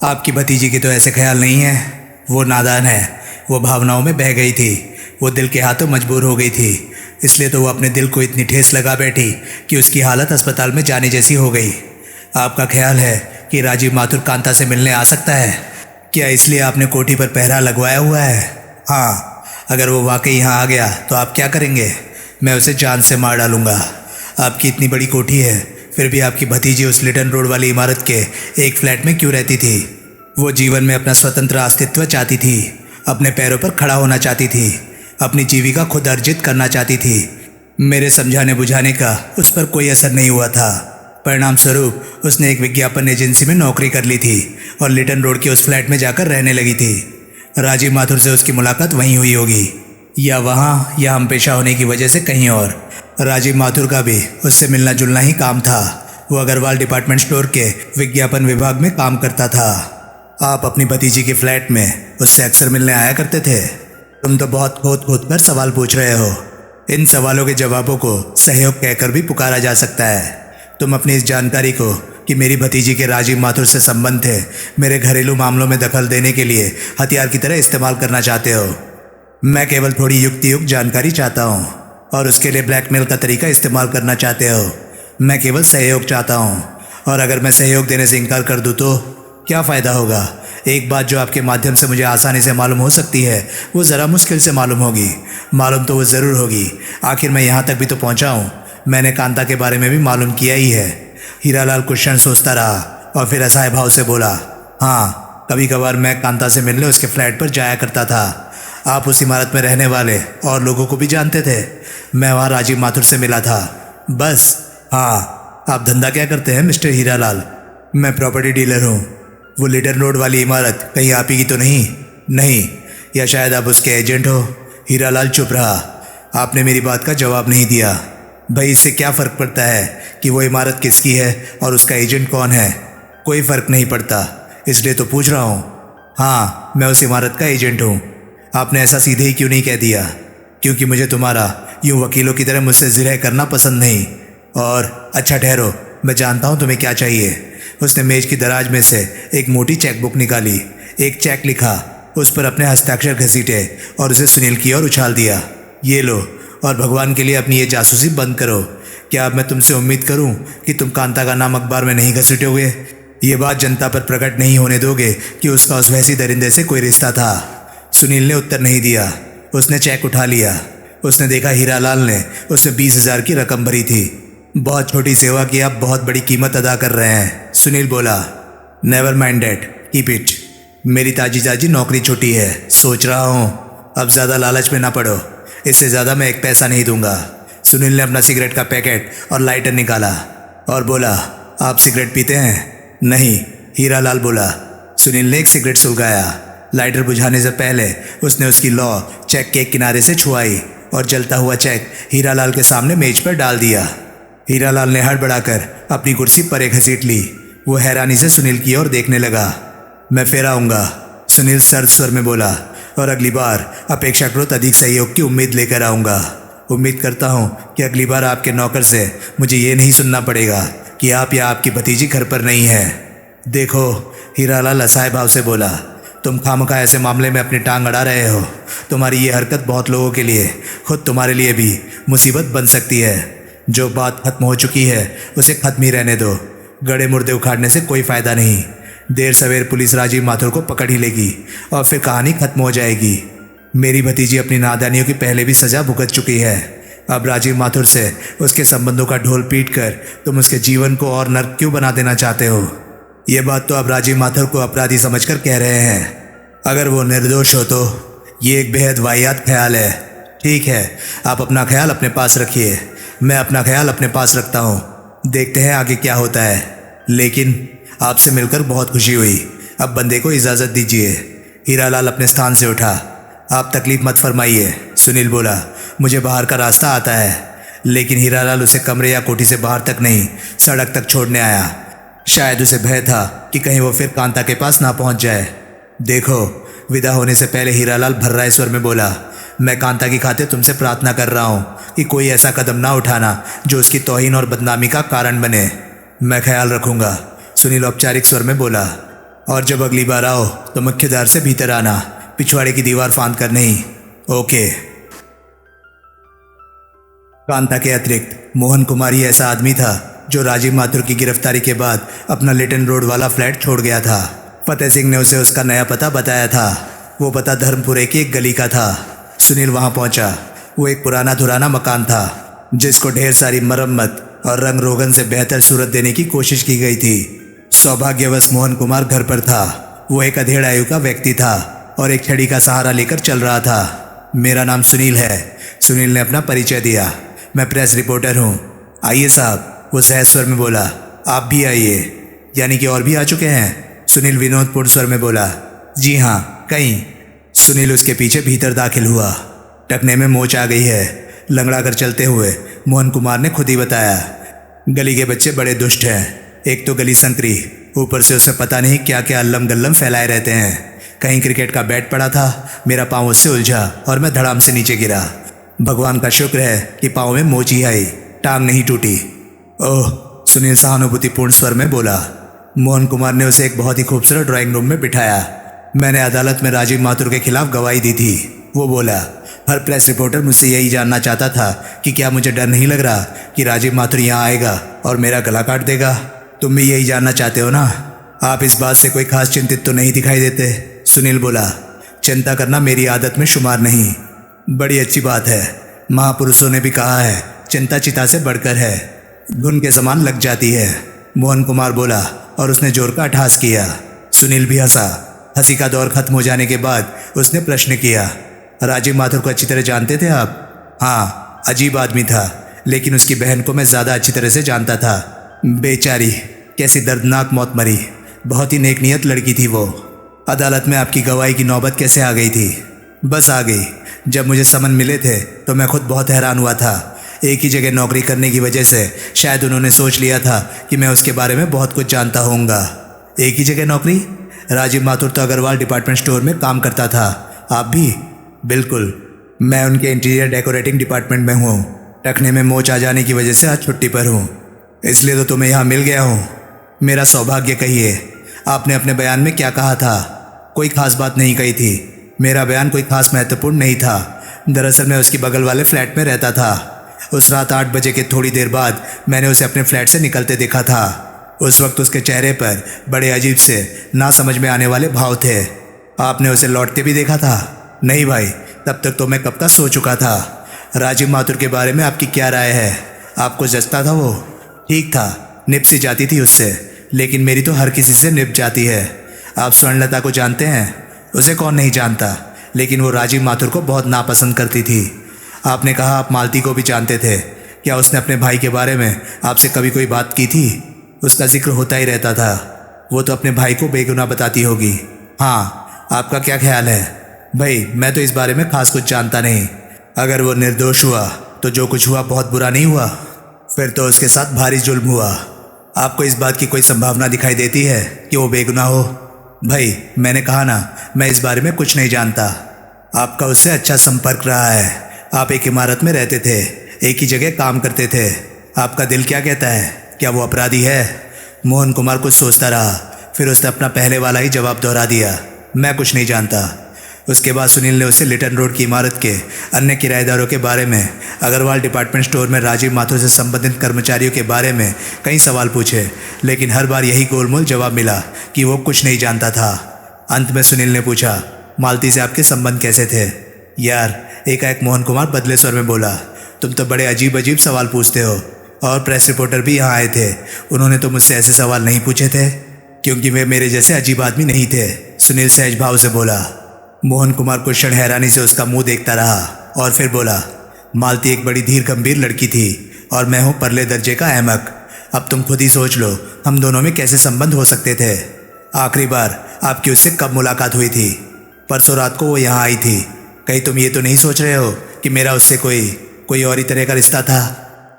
[SPEAKER 1] आपकी भतीजी की तो ऐसे ख्याल नहीं है। वो नादान है, वो भावनाओं में बह गई थी, वो दिल के हाथों मजबूर हो गई थी। इसलिए तो वो अपने दिल को इतनी ठेस लगा बैठी कि उसकी हालत अस्पताल में जाने जैसी हो गई। आपका ख्याल है कि राजीव माथुर कांता से मिलने आ सकता है? क्या इसलिए आपने कोठी पर पहरा लगवाया हुआ है? हाँ, अगर वो वाकई यहाँ आ गया तो आप क्या करेंगे? मैं उसे जान से मार डालूंगा। आपकी इतनी बड़ी कोठी है, फिर भी आपकी भतीजी उस लिटन रोड वाली इमारत के एक फ्लैट में क्यों रहती थी? वो जीवन में अपना स्वतंत्र अस्तित्व चाहती थी, अपने पैरों पर खड़ा होना चाहती थी, अपनी जीविका खुद अर्जित करना चाहती थी। मेरे समझाने बुझाने का उस पर कोई असर नहीं हुआ था। परिणाम स्वरूप उसने एक विज्ञापन एजेंसी में नौकरी कर ली थी और लिटन रोड के उस फ्लैट में जाकर रहने लगी थी। राजीव माथुर से उसकी मुलाकात वहीं हुई होगी, या वहाँ या हम पेशा होने की वजह से कहीं और। राजीव माथुर का भी उससे मिलना जुलना ही काम था। वो अग्रवाल डिपार्टमेंट स्टोर के विज्ञापन विभाग में काम करता था। आप अपनी भतीजी के फ्लैट में उससे अक्सर मिलने आया करते थे। तुम तो बहुत खोद कर सवाल पूछ रहे हो। इन सवालों के जवाबों को सहयोग कहकर भी पुकारा जा सकता है। तुम अपनी इस जानकारी को कि मेरी भतीजी के राजीव माथुर से संबंध थे, मेरे घरेलू मामलों में दखल देने के लिए हथियार की तरह इस्तेमाल करना चाहते हो। मैं केवल थोड़ी युक्तियुक्त जानकारी चाहता हूँ और उसके लिए ब्लैकमेल का तरीका इस्तेमाल करना चाहते हो। मैं केवल सहयोग चाहता हूँ, और अगर मैं सहयोग देने से इनकार कर दूँ तो क्या फ़ायदा होगा? एक बात जो आपके माध्यम से मुझे आसानी से मालूम हो सकती है, वो ज़रा मुश्किल से मालूम होगी। मालूम तो वो ज़रूर होगी। आखिर मैं यहाँ तक भी तो पहुँचा हूँ। मैंने कांता के बारे में भी मालूम किया ही है। हीरालाल कुछ क्षण सोचता रहा और फिर असहाय भाव से बोला, हाँ, कभी कभार मैं कांता से मिलने उसके फ्लैट पर जाया करता था। आप उस इमारत में रहने वाले और लोगों को भी जानते थे? मैं वहाँ राजीव माथुर से मिला था, बस। हाँ, आप धंधा क्या करते हैं मिस्टर हीरालाल? मैं प्रॉपर्टी डीलर हूँ। वो लीडर रोड वाली इमारत कहीं आप ही की तो नहीं? नहीं। या शायद आप उसके एजेंट हो? हीरालाल चुप रहा। आपने मेरी बात का जवाब नहीं दिया। भाई, इससे क्या फ़र्क पड़ता है कि वो इमारत किसकी है और उसका एजेंट कौन है? कोई फ़र्क नहीं पड़ता, इसलिए तो पूछ रहा हूँ। हाँ, मैं उस इमारत का एजेंट हूँ। आपने ऐसा सीधे ही क्यों नहीं कह दिया? क्योंकि मुझे तुम्हारा यूं वकीलों की तरह मुझसे जिरह करना पसंद नहीं। और अच्छा ठहरो, मैं जानता हूँ तुम्हें क्या चाहिए। उसने मेज की दराज में से एक मोटी चेक बुक निकाली, एक चेक लिखा, उस पर अपने हस्ताक्षर घसीटे और उसे सुनील की ओर उछाल दिया। ये लो, और भगवान के लिए अपनी ये जासूसी बंद करो। क्या अब मैं तुमसे उम्मीद करूं कि तुम कांता का नाम अखबार में नहीं घसीटोगे? ये बात जनता पर प्रकट नहीं होने दोगे कि उसका उस वैसी दरिंदे से कोई रिश्ता था? सुनील ने उत्तर नहीं दिया। उसने चेक उठा लिया। उसने देखा हीरालाल ने उसमें 20,000 की रकम भरी थी। बहुत छोटी सेवा की आप बहुत बड़ी कीमत अदा कर रहे हैं, सुनील बोला। Never mind that, keep it. मेरी ताजी ताजी नौकरी छुट्टी है, सोच रहा हूँ। अब ज़्यादा लालच में ना पड़ो, इससे ज़्यादा मैं एक पैसा नहीं दूंगा। सुनील ने अपना सिगरेट का पैकेट और लाइटर निकाला और बोला, आप सिगरेट पीते हैं? नहीं, हीरालाल बोला। सुनील ने एक सिगरेट सुलगाया। लाइटर बुझाने से पहले उसने उसकी लौ चेक के किनारे से छुआई और जलता हुआ चेक हीरालाल के सामने मेज पर डाल दिया। हीरालाल ने हड़बड़ाकर अपनी कुर्सी परे घसीट ली। वो हैरानी से सुनील की ओर देखने लगा। मैं फिर आऊँगा, सुनील सर्द स्वर में बोला, और अगली बार अपेक्षाकृत अधिक सहयोग की उम्मीद लेकर आऊँगा। उम्मीद करता हूँ कि अगली बार आपके नौकर से मुझे ये नहीं सुनना पड़ेगा कि आप या आपकी भतीजी घर पर नहीं है। देखो, हीरालाल असहाय भाव से बोला, तुम खामखा ऐसे मामले में अपनी टांग अड़ा रहे हो। तुम्हारी ये हरकत बहुत लोगों के लिए, खुद तुम्हारे लिए भी मुसीबत बन सकती है। जो बात खत्म हो चुकी है उसे खत्म ही रहने दो। गड़े मुर्दे उखाड़ने से कोई फ़ायदा नहीं। देर सवेर पुलिस राजीव माथुर को पकड़ ही लेगी और फिर कहानी खत्म हो जाएगी। मेरी भतीजी अपनी नादानियों की पहले भी सज़ा भुगत चुकी है। अब राजीव माथुर से उसके संबंधों का ढोल पीट कर तुम उसके जीवन को और नर्क क्यों बना देना चाहते हो? ये बात तो अब राजीव माथुर को अपराधी समझकर कह रहे हैं। अगर वो निर्दोष हो तो ये एक बेहद वाहियात ख्याल है। ठीक है, आप अपना ख्याल अपने पास रखिए, मैं अपना ख्याल अपने पास रखता हूँ। देखते हैं आगे क्या होता है। लेकिन आपसे मिलकर बहुत खुशी हुई। अब बंदे को इजाज़त दीजिए। हीरालाल अपने स्थान से उठा। आप तकलीफ मत फरमाइए, सुनील बोला, मुझे बाहर का रास्ता आता है। लेकिन हीरालाल उसे कमरे या कोठी से बाहर तक नहीं, सड़क तक छोड़ने आया। शायद उसे भय था कि कहीं वो फिर कांता के पास ना पहुंच जाए। देखो, विदा होने से पहले हीरालाल भर्राए स्वर में बोला, मैं कांता की खातिर तुमसे प्रार्थना कर रहा हूँ कि कोई ऐसा कदम ना उठाना जो उसकी तौहीन और बदनामी का कारण बने। मैं ख्याल रखूँगा, सुनील औपचारिक स्वर में बोला। और जब अगली बार आओ तो मुख्य द्वार से भीतर आना, पिछवाड़े की दीवार फांद कर नहीं। ओके। कांता के अतिरिक्त मोहन कुमार ही ऐसा आदमी था जो राजीव माथुर की गिरफ्तारी के बाद अपना लिटन रोड वाला फ्लैट छोड़ गया था। फतेह सिंह ने उसे उसका नया पता बताया था। वो पता धर्मपुरे की एक गली का था। सुनील वहां पहुंचा। वो एक पुराना धुराना मकान था जिसको ढेर सारी मरम्मत और रंग रोगन से बेहतर सूरत देने की कोशिश की गई थी। सौभाग्यवश मोहन कुमार घर पर था। वो एक अधेड़ आयु का व्यक्ति था और एक छड़ी का सहारा लेकर चल रहा था। मेरा नाम सुनील है, सुनील ने अपना परिचय दिया। मैं प्रेस रिपोर्टर हूँ। आइए साहब, वो सहज स्वर में बोला। आप भी आइए। यानी कि और भी आ चुके हैं? सुनील विनोदपूर्ण स्वर में बोला। जी हाँ, कहीं। सुनील उसके पीछे भीतर दाखिल हुआ। टकने में मोच आ गई है, लंगड़ा कर चलते हुए मोहन कुमार ने खुद ही बताया। गली के बच्चे बड़े दुष्ट हैं। एक तो गली संकरी, ऊपर से उसे पता नहीं क्या क्या अल्लम गल्लम फैलाए रहते हैं। कहीं क्रिकेट का बैट पड़ा था, मेरा पाँव उससे उलझा और मैं धड़ाम से नीचे गिरा। भगवान का शुक्र है कि पाँव में मोच ही आई, टांग नहीं टूटी। ओह, सुनील सहानुभूतिपूर्ण स्वर में बोला। मोहन कुमार ने उसे एक बहुत ही खूबसूरत ड्राइंग रूम में बिठाया। मैंने अदालत में राजीव माथुर के खिलाफ गवाही दी थी, वो बोला। हर प्रेस रिपोर्टर मुझसे यही जानना चाहता था कि क्या मुझे डर नहीं लग रहा कि राजीव माथुर यहाँ आएगा और मेरा गला काट देगा। तुम भी यही जानना चाहते हो ना? आप इस बात से कोई खास चिंतित तो नहीं दिखाई देते, सुनील बोला। चिंता करना मेरी आदत में शुमार नहीं। बड़ी अच्छी बात है। महापुरुषों ने भी कहा है, चिंता चिता से बढ़कर है, घुन के समान लग जाती है। मोहन कुमार बोला और उसने जोर का अट्ठास किया। सुनील भी हंसा। हंसी का दौर खत्म हो जाने के बाद उसने प्रश्न किया, राजीव माथुर को अच्छी तरह जानते थे आप? हाँ, अजीब आदमी था, लेकिन उसकी बहन को मैं ज़्यादा अच्छी तरह से जानता था। बेचारी कैसी दर्दनाक मौत मरी। बहुत ही नेक नियत लड़की थी वो। अदालत में आपकी गवाही की नौबत कैसे आ गई थी? बस आ गई। जब मुझे समन मिले थे तो मैं खुद बहुत हैरान हुआ था। एक ही जगह नौकरी करने की वजह से शायद उन्होंने सोच लिया था कि मैं उसके बारे में बहुत कुछ जानता होऊंगा। एक ही जगह नौकरी? राजीव माथुर तो अग्रवाल डिपार्टमेंट स्टोर में काम करता था, आप भी? बिल्कुल, मैं उनके इंटीरियर डेकोरेटिंग डिपार्टमेंट में हूँ। टखने में मोच आ जाने की वजह से आज छुट्टी पर हूँ, इसलिए तो तुम्हें यहाँ मिल गया हूँ। मेरा सौभाग्य कहिए, आपने अपने बयान में क्या कहा था? कोई खास बात नहीं कही थी। मेरा बयान कोई खास महत्वपूर्ण नहीं था। दरअसल मैं उसकी बगल वाले फ्लैट में रहता था। उस रात 8 बजे के थोड़ी देर बाद मैंने उसे अपने फ्लैट से निकलते देखा था। उस वक्त उसके चेहरे पर बड़े अजीब से ना समझ में आने वाले भाव थे। आपने उसे लौटते भी देखा था? नहीं भाई, तब तक तो मैं कब का सो चुका था। राजीव माथुर के बारे में आपकी क्या राय है? आपको जचता था वो? ठीक था, निप सी जाती थी उससे, लेकिन मेरी तो हर किसी से निप जाती है। आप स्वर्णलता को जानते हैं? उसे कौन नहीं जानता, लेकिन वो राजीव माथुर को बहुत नापसंद करती थी। आपने कहा आप मालती को भी जानते थे। क्या उसने अपने भाई के बारे में आपसे कभी कोई बात की थी? उसका जिक्र होता ही रहता था। वो तो अपने भाई को बेगुनाह बताती होगी। हाँ, आपका क्या ख्याल है? भाई, मैं तो इस बारे में खास कुछ जानता नहीं। अगर वो निर्दोष हुआ तो जो कुछ हुआ बहुत बुरा नहीं हुआ? फिर तो उसके साथ भारी जुल्म हुआ। आपको इस बात की कोई संभावना दिखाई देती है कि वो बेगुनाह हो? भाई, मैंने कहा ना, मैं इस बारे में कुछ नहीं जानता। आपका उससे अच्छा संपर्क रहा है। आप एक इमारत में रहते थे, एक ही जगह काम करते थे। आपका दिल क्या कहता है? क्या वो अपराधी है? मोहन कुमार कुछ सोचता रहा, फिर उसने अपना पहले वाला ही जवाब दोहरा दिया, मैं कुछ नहीं जानता। उसके बाद सुनील ने उससे लिटन रोड की इमारत के अन्य किराएदारों के बारे में, अग्रवाल डिपार्टमेंट स्टोर में राजीव माथुर से संबंधित कर्मचारियों के बारे में कई सवाल पूछे, लेकिन हर बार यही गोलमोल जवाब मिला कि वो कुछ नहीं जानता था। अंत में सुनील ने पूछा, मालती से आपके संबंध कैसे थे? यार, एकाएक मोहन कुमार बदले स्वर में बोला, तुम तो बड़े अजीब अजीब सवाल पूछते हो। और प्रेस रिपोर्टर भी यहाँ आए थे, उन्होंने तो मुझसे ऐसे सवाल नहीं पूछे थे, क्योंकि वे मेरे जैसे अजीब आदमी नहीं थे। सुनील सहज भाव से बोला। मोहन कुमार कुछ क्षण हैरानी से उसका मुंह देखता रहा और फिर बोला, मालती एक बड़ी धीर गंभीर लड़की थी और मैं हूँ परले दर्जे का अहमक। अब तुम खुद ही सोच लो, हम दोनों में कैसे संबंध हो सकते थे? आखिरी बार आपकी उससे कब मुलाकात हुई थी? परसों रात को वो यहाँ आई थी। कहीं तुम ये तो नहीं सोच रहे हो कि मेरा उससे कोई और ही तरह का रिश्ता था?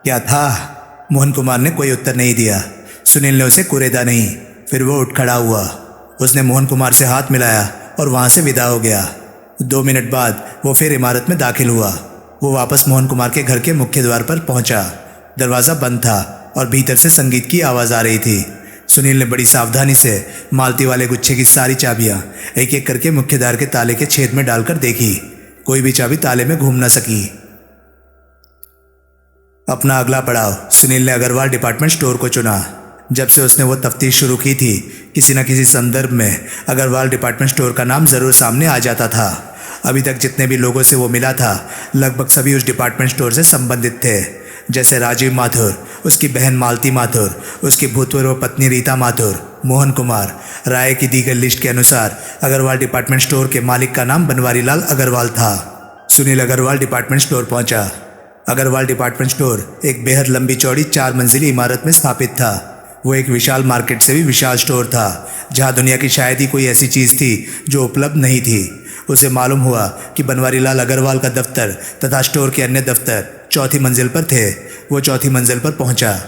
[SPEAKER 1] क्या था? मोहन कुमार ने कोई उत्तर नहीं दिया। सुनील ने उसे कुरेदा नहीं। फिर वो उठ खड़ा हुआ। उसने मोहन कुमार से हाथ मिलाया और वहाँ से विदा हो गया। 2 मिनट बाद वो फिर इमारत में दाखिल हुआ। वो वापस मोहन कुमार के घर के मुख्य द्वार पर पहुंचा। दरवाज़ा बंद था और भीतर से संगीत की आवाज़ आ रही थी। सुनील ने बड़ी सावधानी से मालती वाले गुच्छे की सारी चाबियां एक एक करके मुख्य द्वार के ताले के छेद में डालकर देखी। कोई भी चाबी ताले में घूम न सकी। अपना अगला पड़ाव सुनील ने अग्रवाल डिपार्टमेंट स्टोर को चुना। जब से उसने वो तफ्तीश शुरू की थी, किसी न किसी संदर्भ में अग्रवाल डिपार्टमेंट स्टोर का नाम ज़रूर सामने आ जाता था। अभी तक जितने भी लोगों से वो मिला था, लगभग सभी उस डिपार्टमेंट स्टोर से संबंधित थे। जैसे राजीव माथुर, उसकी बहन मालती माथुर, उसकी भूतपूर्व पत्नी रीता माथुर, मोहन कुमार। राय की दी गई लिस्ट के अनुसार अग्रवाल डिपार्टमेंट स्टोर के मालिक का नाम बनवारी लाल अग्रवाल था। सुनील अग्रवाल डिपार्टमेंट स्टोर पहुंचा। अग्रवाल डिपार्टमेंट स्टोर एक बेहद लंबी चौड़ी 4 मंजिली इमारत में स्थापित था। वो एक विशाल मार्केट से भी विशाल स्टोर था, जहाँ दुनिया की शायद ही कोई ऐसी चीज़ थी जो उपलब्ध नहीं थी। उसे मालूम हुआ कि बनवारी लाल अग्रवाल का दफ्तर तथा स्टोर के अन्य दफ्तर 4थी मंजिल पर थे। वो 4थी मंजिल पर पहुंचा।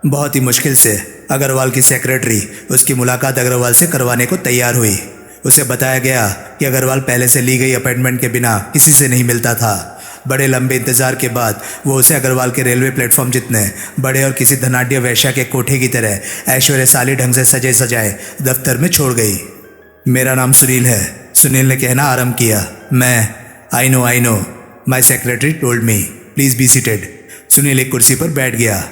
[SPEAKER 1] बहुत ही मुश्किल से अग्रवाल की सेक्रेटरी उसकी मुलाकात अग्रवाल से करवाने को तैयार हुई। उसे बताया गया कि अग्रवाल पहले से ली गई अपॉइंटमेंट के बिना किसी से नहीं मिलता था। बड़े लंबे इंतजार के बाद वो उसे अग्रवाल के रेलवे प्लेटफॉर्म जितने बड़े और किसी धनाढ्य वैश्या के कोठे की तरह ऐश्वर्यशाली ढंग से सजे सजाए दफ्तर में छोड़ गई। मेरा नाम सुनील है, सुनील ने कहना आरंभ किया। I know, my secretary told me, please be seated. Sunil एक कुर्सी पर बैठ गया।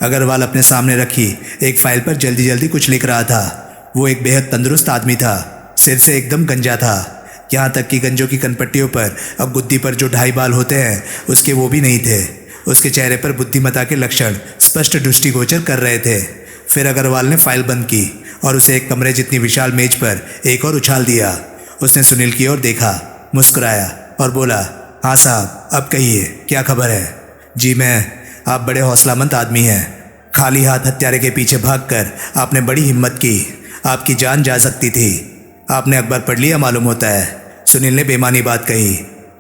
[SPEAKER 1] अग्रवाल अपने सामने रखी एक फाइल पर जल्दी जल्दी कुछ लिख रहा था। वो एक बेहद तंदुरुस्त आदमी था, सिर से एकदम गंजा था। यहाँ तक कि गंजों की कनपट्टियों पर अब गुद्दी पर जो 2.5 बाल होते हैं, उसके वो भी नहीं थे। उसके चेहरे पर बुद्धिमत्ता के लक्षण स्पष्ट दृष्टिगोचर कर रहे थे। फिर अग्रवाल ने फाइल बंद की और उसे एक कमरे जितनी विशाल मेज पर एक और उछाल दिया। उसने सुनील की ओर देखा, मुस्कुराया और बोला, हाँ साहब, अब कहिए क्या खबर है। जी आप बड़े हौसलामंद आदमी हैं। खाली हाथ हत्यारे के पीछे भागकर आपने बड़ी हिम्मत की। आपकी जान जा सकती थी। आपने अखबार पढ़ लिया मालूम होता है। सुनील ने बेमानी बात कही।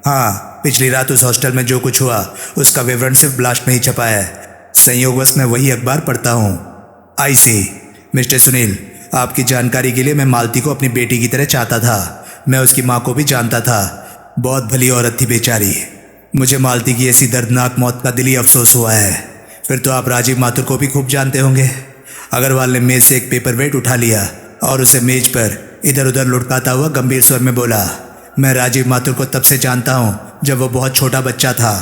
[SPEAKER 1] हाँ, पिछली रात उस हॉस्टल में जो कुछ हुआ उसका विवरण सिर्फ ब्लास्ट में ही छपा है। संयोगवश मैं वही अखबार पढ़ता हूँ। आई सी। मिस्टर सुनील, आपकी जानकारी के लिए मैं मालती को अपनी बेटी की तरह चाहता था। मैं उसकी माँ को भी जानता था। बहुत भली औरत थी बेचारी। मुझे मालती की ऐसी दर्दनाक मौत का दिली अफसोस हुआ है। फिर तो आप राजीव माथुर को भी खूब जानते होंगे। अग्रवाल ने मेज से एक पेपर वेट उठा लिया और उसे मेज पर इधर उधर लुढ़काता हुआ गंभीर स्वर में बोला, मैं राजीव माथुर को तब से जानता हूँ जब वो बहुत छोटा बच्चा था।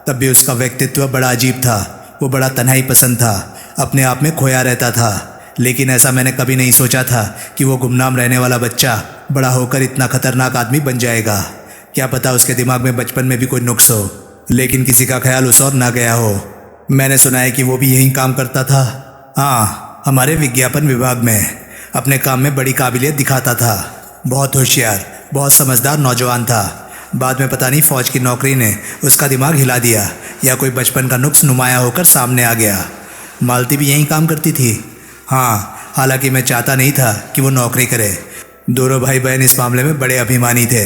[SPEAKER 1] तब भी उसका व्यक्तित्व बड़ा अजीब था। वो बड़ा तन्हाई पसंद था, अपने आप में खोया रहता था। लेकिन ऐसा मैंने कभी नहीं सोचा था कि वो गुमनाम रहने वाला बच्चा बड़ा होकर इतना खतरनाक आदमी बन जाएगा। क्या पता उसके दिमाग में बचपन में भी कोई नुक्स हो, लेकिन किसी का ख्याल उस और ना गया हो। मैंने सुना है कि वो भी यही काम करता था। हाँ, हमारे विज्ञापन विभाग में। अपने काम में बड़ी काबिलियत दिखाता था। बहुत होशियार, बहुत समझदार नौजवान था। बाद में पता नहीं फौज की नौकरी ने उसका दिमाग हिला दिया या कोई बचपन का नुक्स नुमाया होकर सामने आ गया। मालती भी यही काम करती थी। हाँ, हालांकि मैं चाहता नहीं था कि वो नौकरी करे। दोनों भाई बहन इस मामले में बड़े अभिमानी थे।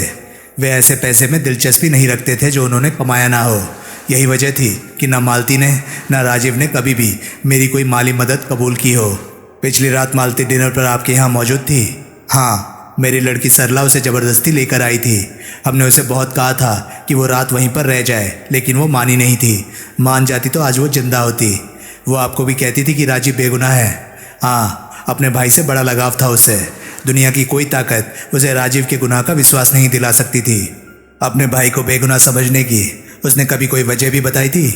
[SPEAKER 1] वे ऐसे पैसे में दिलचस्पी नहीं रखते थे जो उन्होंने कमाया ना हो। यही वजह थी कि न मालती ने न राजीव ने कभी भी मेरी कोई माली मदद कबूल की हो। पिछली रात मालती डिनर पर आपके यहाँ मौजूद थी। हाँ, मेरी लड़की सरला उसे ज़बरदस्ती लेकर आई थी। हमने उसे बहुत कहा था कि वो रात वहीं पर रह जाए, लेकिन वो मानी नहीं थी। मान जाती तो आज वो जिंदा होती। वो आपको भी कहती थी कि राजीव बेगुनाह है। हाँ, अपने भाई से बड़ा लगाव था उसे। दुनिया की कोई ताकत उसे राजीव के गुनाह का विश्वास नहीं दिला सकती थी। अपने भाई को बेगुनाह समझने की उसने कभी कोई वजह भी बताई थी?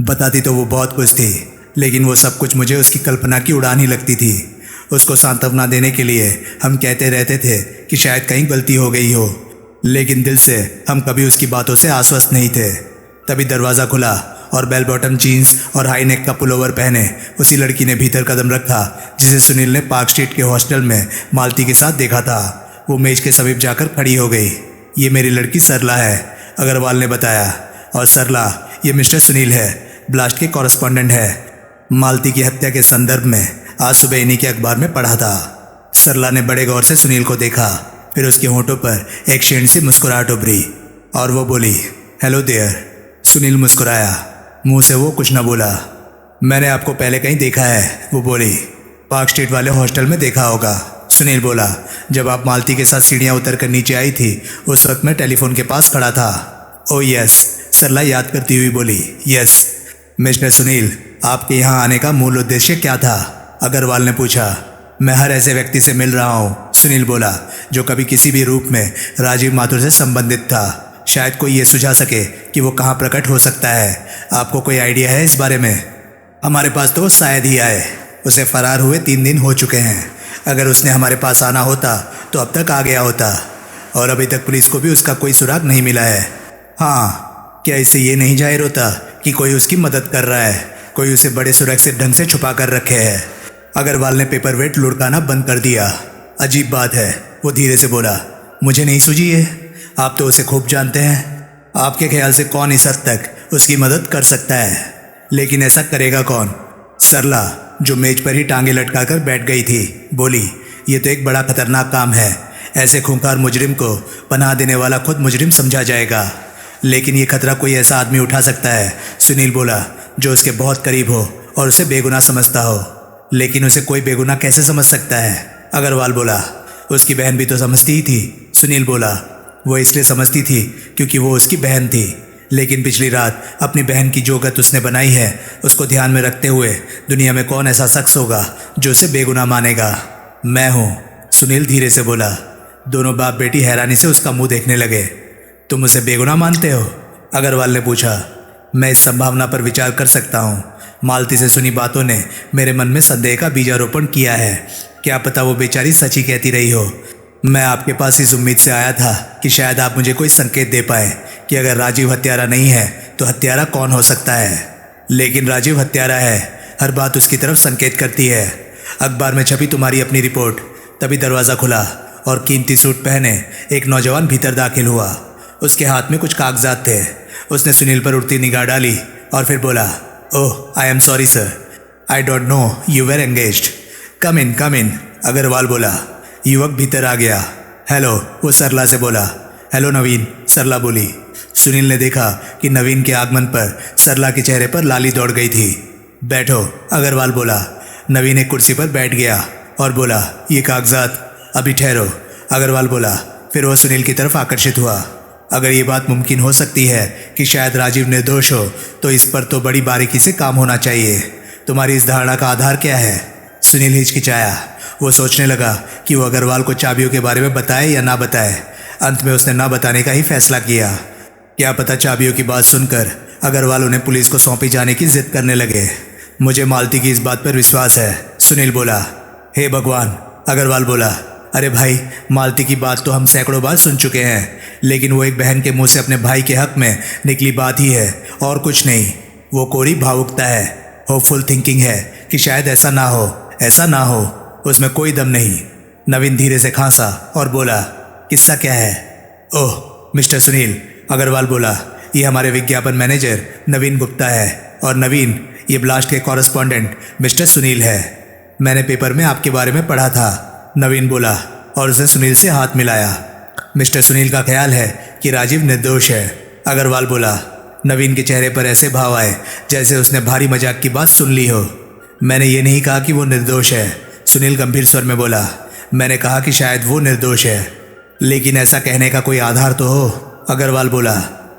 [SPEAKER 1] बताती तो वो बहुत कुछ थी, लेकिन वो सब कुछ मुझे उसकी कल्पना की उड़ान ही लगती थी। उसको सांत्वना देने के लिए हम कहते रहते थे कि शायद कहीं गलती हो गई हो, लेकिन दिल से हम कभी उसकी बातों से आश्वस्त नहीं थे। तभी दरवाज़ा खुला और बेल बॉटम जीन्स और हाई नेक का पुलोवर पहने उसी लड़की ने भीतर कदम रखा जिसे सुनील ने पार्क स्ट्रीट के हॉस्टल में मालती के साथ देखा था। वो मेज के समीप जाकर खड़ी हो गई। ये मेरी लड़की सरला है, अग्रवाल ने बताया। और सरला, ये मिस्टर सुनील है, ब्लास्ट के कॉरेस्पॉन्डेंट है। मालती की हत्या के संदर्भ में आज सुबह इन्हीं के अखबार में पढ़ा था। सरला ने बड़े गौर से सुनील को देखा। फिर उसके होंठों पर एक क्षीण सी मुस्कुराहट उभरी और वो बोली, हेलो देयर। सुनील मुस्कुराया, मुंह से वो कुछ न बोला। मैंने आपको पहले कहीं देखा है, वो बोली। पार्क स्ट्रीट वाले हॉस्टल में देखा होगा, सुनील बोला। जब आप मालती के साथ सीढ़ियाँ उतर कर नीचे आई थी उस वक्त मैं टेलीफोन के पास खड़ा था। ओह यस, सरला याद करती हुई बोली। यस। मिस्टर सुनील, आपके यहाँ आने का मूल उद्देश्य क्या था? अग्रवाल ने पूछा। मैं हर ऐसे व्यक्ति से मिल रहा हूँ, सुनील बोला, जो कभी किसी भी रूप में राजीव माथुर से संबंधित था। शायद कोई ये सुझा सके कि वो कहाँ प्रकट हो सकता है। आपको कोई आइडिया है इस बारे में? हमारे पास तो शायद ही आए। उसे फरार हुए 3 दिन हो चुके हैं। अगर उसने हमारे पास आना होता तो अब तक आ गया होता, और अभी तक पुलिस को भी उसका कोई सुराग नहीं मिला है। हाँ, क्या इससे ये नहीं जाहिर होता कि कोई उसकी मदद कर रहा है, कोई उसे बड़े सुरक्षित ढंग से छुपा कर रखे है? अग्रवाल ने पेपर वेट लुढ़काना बंद कर दिया। अजीब बात है, वो धीरे से बोला। मुझे नहीं सूझी है। आप तो उसे खूब जानते हैं। आपके ख्याल से कौन इस हद तक उसकी मदद कर सकता है? लेकिन ऐसा करेगा कौन? सरला, जो मेज पर ही टांगे लटकाकर बैठ गई थी, बोली, ये तो एक बड़ा खतरनाक काम है। ऐसे खूंखार मुजरिम को पनाह देने वाला खुद मुजरिम समझा जाएगा। लेकिन ये खतरा कोई ऐसा आदमी उठा सकता है, सुनील बोला, जो उसके बहुत करीब हो और उसे बेगुनाह समझता हो। लेकिन उसे कोई बेगुनाह कैसे समझ सकता है? अग्रवाल बोला। उसकी बहन भी तो समझती ही थी, सुनील बोला। वो इसलिए समझती थी क्योंकि वो उसकी बहन थी। लेकिन पिछली रात अपनी बहन की जो गत उसने बनाई है उसको ध्यान में रखते हुए दुनिया में कौन ऐसा शख्स होगा जो उसे बेगुनाह मानेगा? मैं हूँ, सुनील धीरे से बोला। दोनों बाप बेटी हैरानी से उसका मुंह देखने लगे। तुम उसे बेगुनाह मानते हो? अग्रवाल ने पूछा। मैं इस संभावना पर विचार कर सकता हूँ। मालती से सुनी बातों ने मेरे मन में संदेह का बीजारोपण किया है। क्या पता वो बेचारी सच ही कहती रही हो। मैं आपके पास इस उम्मीद से आया था कि शायद आप मुझे कोई संकेत दे पाए कि अगर राजीव हत्यारा नहीं है तो हत्यारा कौन हो सकता है। लेकिन राजीव हत्यारा है, हर बात उसकी तरफ संकेत करती है। अखबार में छपी तुम्हारी अपनी रिपोर्ट। तभी दरवाज़ा खुला और कीमती सूट पहने एक नौजवान भीतर दाखिल हुआ। उसके हाथ में कुछ कागजात थे। उसने सुनील पर उड़ती निगाह डाली और फिर बोला, oh I am sorry sir, I don't know you were engaged. Come in, Agarwal बोला। युवक भीतर आ गया। हेलो, वो सरला से बोला। हेलो नवीन, सरला बोली। सुनील ने देखा कि नवीन के आगमन पर सरला के चेहरे पर लाली दौड़ गई थी। बैठो, अग्रवाल बोला। नवीन एक कुर्सी पर बैठ गया और बोला, ये कागजात। अभी ठहरो, अग्रवाल बोला। फिर वह सुनील की तरफ आकर्षित हुआ। अगर ये बात मुमकिन हो सकती है कि शायद राजीव निर्दोष हो तो इस पर तो बड़ी बारीकी से काम होना चाहिए। तुम्हारी इस धारणा का आधार क्या है? सुनील हिचकिचाया। वो सोचने लगा कि वो अग्रवाल को चाबियों के बारे में बताए या ना बताए। अंत में उसने ना बताने का ही फैसला किया। क्या पता चाबियों की बात सुनकर अग्रवाल उन्हें पुलिस को सौंपी जाने की जिद करने लगे। मुझे मालती की इस बात पर विश्वास है, सुनील बोला। हे भगवान, अग्रवाल बोला। अरे भाई, मालती की बात तो हम सैकड़ों बार सुन चुके हैं, लेकिन वो एक बहन के मुंह से अपने भाई के हक में निकली बात ही है और कुछ नहीं। वो कोरी भावुकता है, होपफुल थिंकिंग है कि शायद ऐसा ना हो, उसमें कोई दम नहीं। नवीन धीरे से खांसा और बोला, किस्सा क्या है? ओह मिस्टर सुनील, अग्रवाल बोला। ये हमारे विज्ञापन मैनेजर नवीन गुप्ता है और नवीन ये ब्लास्ट के कॉरेस्पॉन्डेंट मिस्टर सुनील है। मैंने पेपर में आपके बारे में पढ़ा था, नवीन बोला और उसने सुनील से हाथ मिलाया। मिस्टर सुनील का ख्याल है कि राजीव निर्दोष है, अग्रवाल बोला। नवीन के चेहरे पर ऐसे भाव आए जैसे उसने भारी मजाक की बात सुन ली हो। मैंने ये नहीं कहा कि वो निर्दोष है, सुनील गंभीर स्वर में बोला। मैंने कहा कि शायद वो निर्दोष है, लेकिन ऐसा कहने का कोई आधार तो हो, अग्रवाल बोला।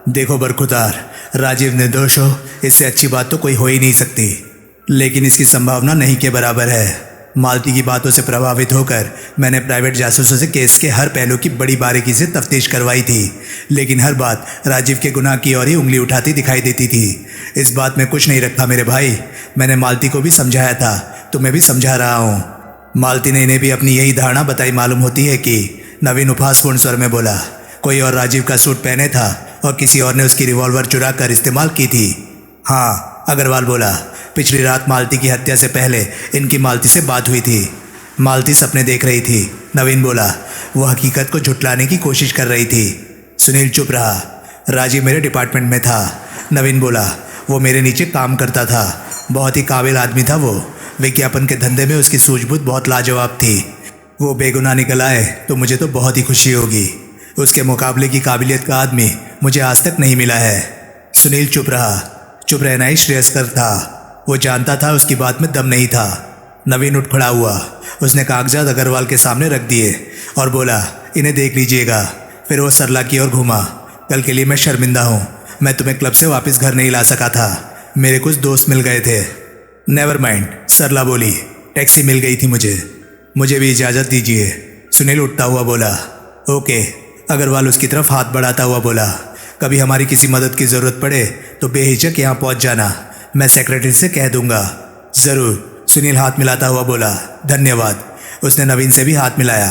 [SPEAKER 1] देखो बरखुदार, राजीव निर्दोष हो इससे अच्छी बात तो कोई हो ही नहीं सकती, लेकिन इसकी संभावना नहीं के बराबर है। मालती की बातों से प्रभावित होकर मैंने प्राइवेट जासूसों से केस के हर पहलू की बड़ी बारीकी से तफ्तीश करवाई थी, लेकिन हर बात राजीव के गुनाह की ओर ही उंगली उठाती दिखाई देती थी। इस बात में कुछ नहीं रखा मेरे भाई। मैंने मालती को भी समझाया था, तुम्हें भी समझा रहा हूँ। मालती ने इन्हें भी अपनी यही धारणा बताई मालूम होती है कि, नवीन उपहासपूर्ण स्वर में बोला। कोई और राजीव का सूट पहने था और किसी और ने उसकी रिवॉल्वर चुरा कर इस्तेमाल की थी। हाँ, अग्रवाल बोला। पिछली रात मालती की हत्या से पहले इनकी मालती से बात हुई थी। मालती सपने देख रही थी, नवीन बोला। वो हकीकत को झुटलाने की कोशिश कर रही थी। सुनील चुप रहा। राजीव मेरे डिपार्टमेंट में था, नवीन बोला। वो मेरे नीचे काम करता था, बहुत ही काबिल आदमी था वो। विज्ञापन के धंधे में उसकी सूझबूझ बहुत लाजवाब थी। वो बेगुनाह निकल आए तो मुझे तो बहुत ही खुशी होगी। उसके मुकाबले की काबिलियत का आदमी मुझे आज तक नहीं मिला है। सुनील चुप रहा। चुप रहना ही श्रेयस्कर था। वो जानता था उसकी बात में दम नहीं था। नवीन उठ खड़ा हुआ। उसने कागजात अग्रवाल के सामने रख दिए और बोला, इन्हें देख लीजिएगा। फिर वो सरला की ओर घूमा। कल के लिए मैं शर्मिंदा हूँ। मैं तुम्हें क्लब से वापस घर नहीं ला सका था, मेरे कुछ दोस्त मिल गए थे। नेवर माइंड, सरला बोली। टैक्सी मिल गई थी मुझे भी इजाज़त दीजिए, सुनील उठता हुआ बोला। ओके, अग्रवाल उसकी तरफ हाथ बढ़ाता हुआ बोला। कभी हमारी किसी मदद की ज़रूरत पड़े तो बेहिचक यहाँ पहुँच जाना, मैं सेक्रेटरी से कह दूंगा। ज़रूर, सुनील हाथ मिलाता हुआ बोला। धन्यवाद। उसने नवीन से भी हाथ मिलाया।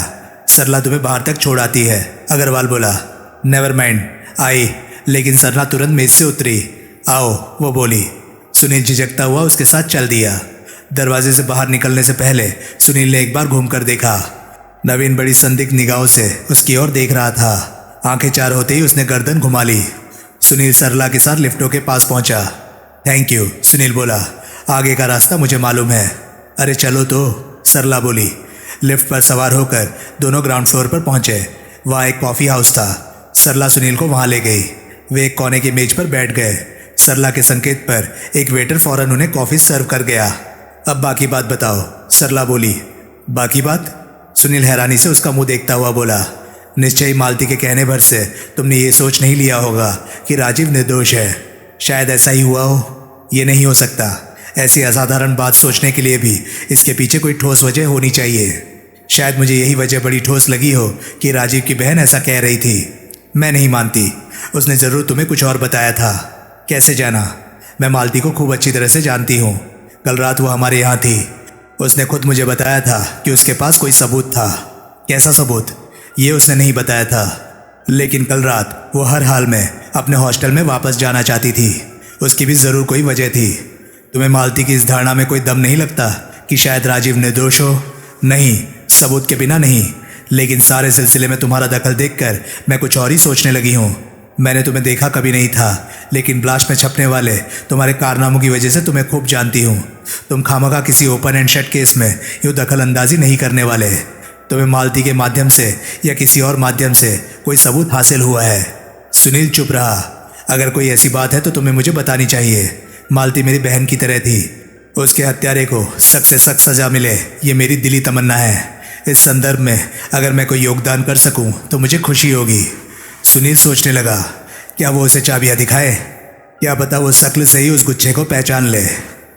[SPEAKER 1] सरला तुम्हें बाहर तक छोड़ आती है, अग्रवाल बोला। नेवर माइंड, आई। लेकिन सरला तुरंत मेज से उतरी। आओ, वो बोली। सुनील झिझकता हुआ उसके साथ चल दिया। दरवाजे से बाहर निकलने से पहले सुनील ने एक बार घूमकर देखा। नवीन बड़ी संदिग्ध निगाहों से उसकी ओर देख रहा था। आंखें चार होते ही उसने गर्दन घुमा ली। सुनील सरला के साथ लिफ्टों के पास पहुंचा। थैंक यू, सुनील बोला। आगे का रास्ता मुझे मालूम है। अरे चलो तो, सरला बोली। लिफ्ट पर सवार होकर दोनों ग्राउंड फ्लोर पर पहुंचे। वहाँ एक कॉफ़ी हाउस था। सरला सुनील को वहाँ ले गई। वे एक कोने की मेज पर बैठ गए। सरला के संकेत पर एक वेटर फौरन उन्हें कॉफ़ी सर्व कर गया। अब बाकी बात बताओ, सरला बोली। बाकी बात? सुनील हैरानी से उसका मुंह देखता हुआ बोला। निश्चय ही मालती के कहने भर से तुमने ये सोच नहीं लिया होगा कि राजीव निर्दोष है। शायद ऐसा ही हुआ हो। ये नहीं हो सकता। ऐसी असाधारण बात सोचने के लिए भी इसके पीछे कोई ठोस वजह होनी चाहिए। शायद मुझे यही वजह बड़ी ठोस लगी हो कि राजीव की बहन ऐसा कह रही थी। मैं नहीं मानती। उसने ज़रूर तुम्हें कुछ और बताया था। कैसे जाना? मैं मालती को खूब अच्छी तरह से जानती हूँ। कल रात वो हमारे यहाँ थी। उसने खुद मुझे बताया था कि उसके पास कोई सबूत था। कैसा सबूत? ये उसने नहीं बताया था, लेकिन कल रात वो हर हाल में अपने हॉस्टल में वापस जाना चाहती थी। उसकी भी ज़रूर कोई वजह थी। तुम्हें मालती की इस धारणा में कोई दम नहीं लगता कि शायद राजीव निर्दोष हो? नहीं, सबूत के बिना नहीं, लेकिन सारे सिलसिले में तुम्हारा दखल देखकर मैं कुछ और ही सोचने लगी हूँ। मैंने तुम्हें देखा कभी नहीं था, लेकिन ब्लास्ट में छपने वाले तुम्हारे कारनामों की वजह से तुम्हें खूब जानती हूँ। तुम खामखा किसी ओपन एंड शट केस में यूँ दखल अंदाजी नहीं करने वाले। तुम्हें मालती के माध्यम से या किसी और माध्यम से कोई सबूत हासिल हुआ है। सुनील चुप रहा। अगर कोई ऐसी बात है तो तुम्हें मुझे बतानी चाहिए। मालती मेरी बहन की तरह थी। उसके हत्यारे को सख्त से सख्त सजा मिले, ये मेरी दिली तमन्ना है। इस संदर्भ में अगर मैं कोई योगदान कर सकूं तो मुझे खुशी होगी। सुनील सोचने लगा, क्या वो उसे चाबियां दिखाए? क्या पता वो शक्ल से ही उस गुच्छे को पहचान ले।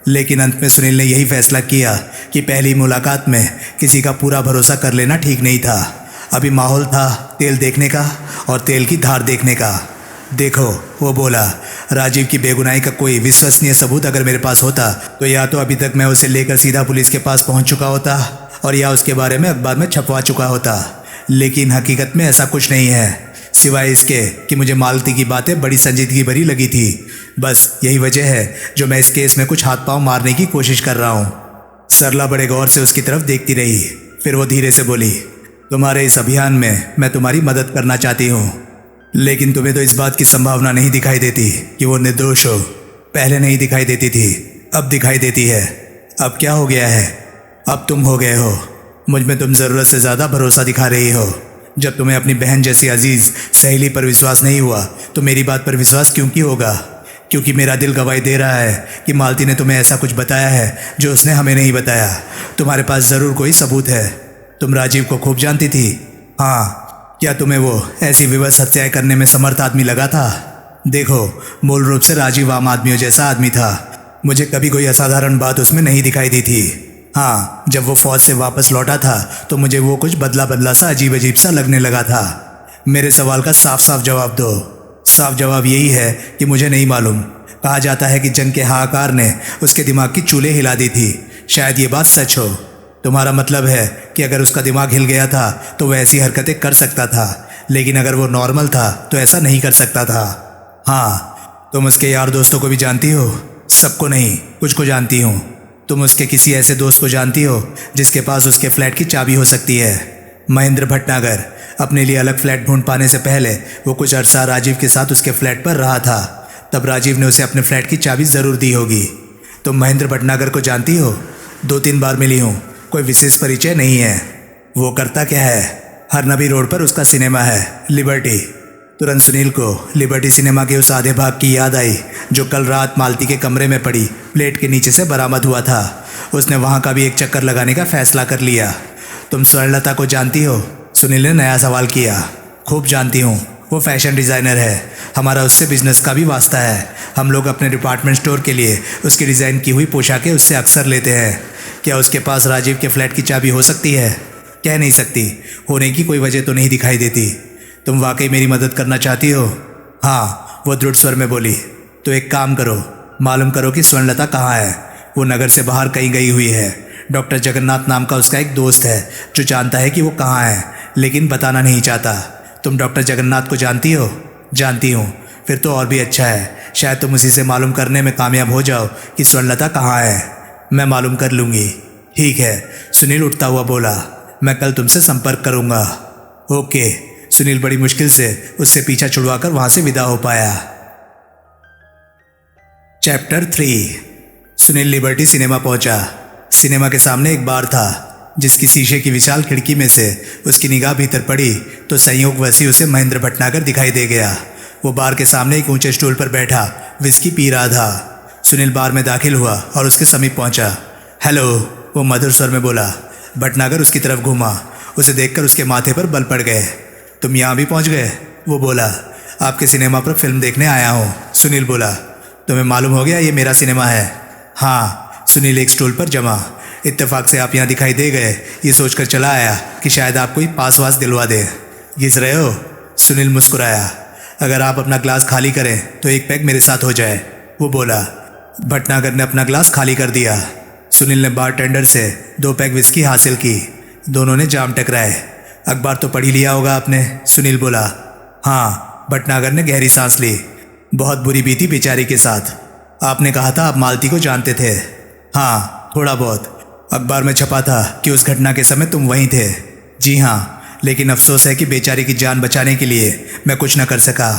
[SPEAKER 1] लेकिन अंत में सुनील ने यही फैसला किया कि पहली मुलाकात में किसी का पूरा भरोसा कर लेना ठीक नहीं था। अभी माहौल था तेल देखने का और तेल की धार देखने का। देखो, वो बोला, राजीव की बेगुनाही का कोई विश्वसनीय सबूत अगर मेरे पास होता तो या तो अभी तक मैं उसे लेकर सीधा पुलिस के पास पहुंच चुका होता और या उसके बारे में अखबार में छपवा चुका होता। लेकिन हकीकत में ऐसा कुछ नहीं है, सिवाय इसके कि मुझे मालती की बातें बड़ी संजीदगी भरी लगी थी। बस यही वजह है जो मैं इस केस में कुछ हाथ पांव मारने की कोशिश कर रहा हूँ। सरला बड़े गौर से उसकी तरफ देखती रही। फिर वो धीरे से बोली, तुम्हारे इस अभियान में मैं तुम्हारी मदद करना चाहती हूँ, लेकिन तुम्हें तो इस बात की संभावना नहीं दिखाई देती कि वो निर्दोष हो। पहले नहीं दिखाई देती थी, अब दिखाई देती है। अब क्या हो गया है? अब तुम हो गए हो। मुझ में तुम ज़रूरत से ज़्यादा भरोसा दिखा रही हो। जब तुम्हें अपनी बहन जैसी अजीज़ सहेली पर विश्वास नहीं हुआ तो मेरी बात पर विश्वास क्यों की होगा? क्योंकि मेरा दिल गवाही दे रहा है कि मालती ने तुम्हें ऐसा कुछ बताया है जो उसने हमें नहीं बताया। तुम्हारे पास ज़रूर कोई सबूत है। तुम राजीव को खूब जानती थी। हाँ, क्या तुम्हें वो ऐसी विवश हत्याएं करने में समर्थ आदमी लगा था? देखो, मूल रूप से राजीव आम आदमियों जैसा आदमी था। मुझे कभी कोई असाधारण बात उसमें नहीं दिखाई दी थी। हाँ, जब वो फौज से वापस लौटा था तो मुझे वो कुछ बदला बदला सा अजीब अजीब सा लगने लगा था। मेरे सवाल का साफ साफ जवाब दो। साफ जवाब यही है कि मुझे नहीं मालूम। कहा जाता है कि जंग के हाहाकार ने उसके दिमाग की चूल्हे हिला दी थी। शायद ये बात सच हो। तुम्हारा मतलब है कि अगर उसका दिमाग हिल गया था तो वह ऐसी हरकतें कर सकता था, लेकिन अगर वो नॉर्मल था तो ऐसा नहीं कर सकता था। हाँ, तुम उसके यार दोस्तों को भी जानती हो? सबको नहीं, कुछ को जानती हूँ। तुम उसके किसी ऐसे दोस्त को जानती हो जिसके पास उसके फ्लैट की चाबी हो सकती है? महेंद्र भटनागर। अपने लिए अलग फ्लैट ढूंढ पाने से पहले वो कुछ अरसा राजीव के साथ उसके फ्लैट पर रहा था। तब राजीव ने उसे अपने फ्लैट की चाबी ज़रूर दी होगी। तुम महेंद्र भटनागर को जानती हो? 2-3 बार मिली हूँ, कोई विशेष परिचय नहीं है। वो करता क्या है? हरनबी रोड पर उसका सिनेमा है, लिबर्टी। तुरंत सुनील को लिबर्टी सिनेमा के उस आधे भाग की याद आई जो कल रात मालती के कमरे में पड़ी प्लेट के नीचे से बरामद हुआ था। उसने वहाँ का भी एक चक्कर लगाने का फैसला कर लिया। तुम स्वर्णलता को जानती हो? सुनील ने नया सवाल किया। खूब जानती हूँ, वो फैशन डिज़ाइनर है। हमारा उससे बिजनेस का भी वास्ता है। हम लोग अपने डिपार्टमेंट स्टोर के लिए उसकी डिज़ाइन की हुई पोशाकें उससे अक्सर लेते हैं। क्या उसके पास राजीव के फ्लैट की चाबी हो सकती है? कह नहीं सकती, होने की कोई वजह तो नहीं दिखाई देती। तुम वाकई मेरी मदद करना चाहती हो? हाँ, वो दृढ़ स्वर में बोली। तो एक काम करो, मालूम करो कि स्वर्णलता कहाँ है। वो नगर से बाहर कहीं गई हुई है। डॉक्टर जगन्नाथ नाम का उसका एक दोस्त है जो जानता है कि वो कहाँ है, लेकिन बताना नहीं चाहता। तुम डॉक्टर जगन्नाथ को जानती हो? जानती हूँ। फिर तो और भी अच्छा है। शायद तुम उसी से मालूम करने में कामयाब हो जाओ कि स्वर्णलता कहाँ है। मैं मालूम कर लूँगी। ठीक है, सुनील उठता हुआ बोला। मैं कल तुमसे संपर्क करूँगा। ओके। सुनील बड़ी मुश्किल से उससे पीछा छुड़वाकर वहाँ से विदा हो पाया। चैप्टर 3। सुनील लिबर्टी सिनेमा पहुंचा। सिनेमा के सामने एक बार था जिसकी शीशे की विशाल खिड़की में से उसकी निगाह भीतर पड़ी तो संयोगवश उसे महेंद्र भटनागर दिखाई दे गया। वो बार के सामने एक ऊंचे स्टूल पर बैठा विस्की पी रहा था। सुनील बार में दाखिल हुआ और उसके समीप पहुंचा। हेलो, वो मधुर स्वर में बोला। भटनागर उसकी तरफ घूमा। उसे देखकर उसके माथे पर बल पड़ गए। तुम यहाँ भी पहुँच गए? वो बोला। आपके सिनेमा पर फिल्म देखने आया हूँ, सुनील बोला। तुम्हें मालूम हो गया ये मेरा सिनेमा है? हाँ। सुनील एक स्टूल पर जमा। इत्तेफाक से आप यहाँ दिखाई दे गए, ये सोचकर चला आया कि शायद आप कोई पास वास दिलवा दे। घिस रहे हो? सुनील मुस्कुराया। अगर आप अपना ग्लास खाली करें तो एक पैक मेरे साथ हो जाए, वो बोला। भटनागर ने अपना ग्लास खाली कर दिया। सुनील ने बारटेंडर से 2 पैक विस्की हासिल की। दोनों ने जाम टकराए। अखबार तो पढ़ ही लिया होगा आपने, सुनील बोला। हाँ। भटनागर ने गहरी सांस ली। बहुत बुरी बीती बेचारी के साथ। आपने कहा था आप मालती को जानते थे? हाँ, थोड़ा बहुत। अखबार में छपा था कि उस घटना के समय तुम वहीं थे। जी हाँ, लेकिन अफसोस है कि बेचारी की जान बचाने के लिए मैं कुछ न कर सका।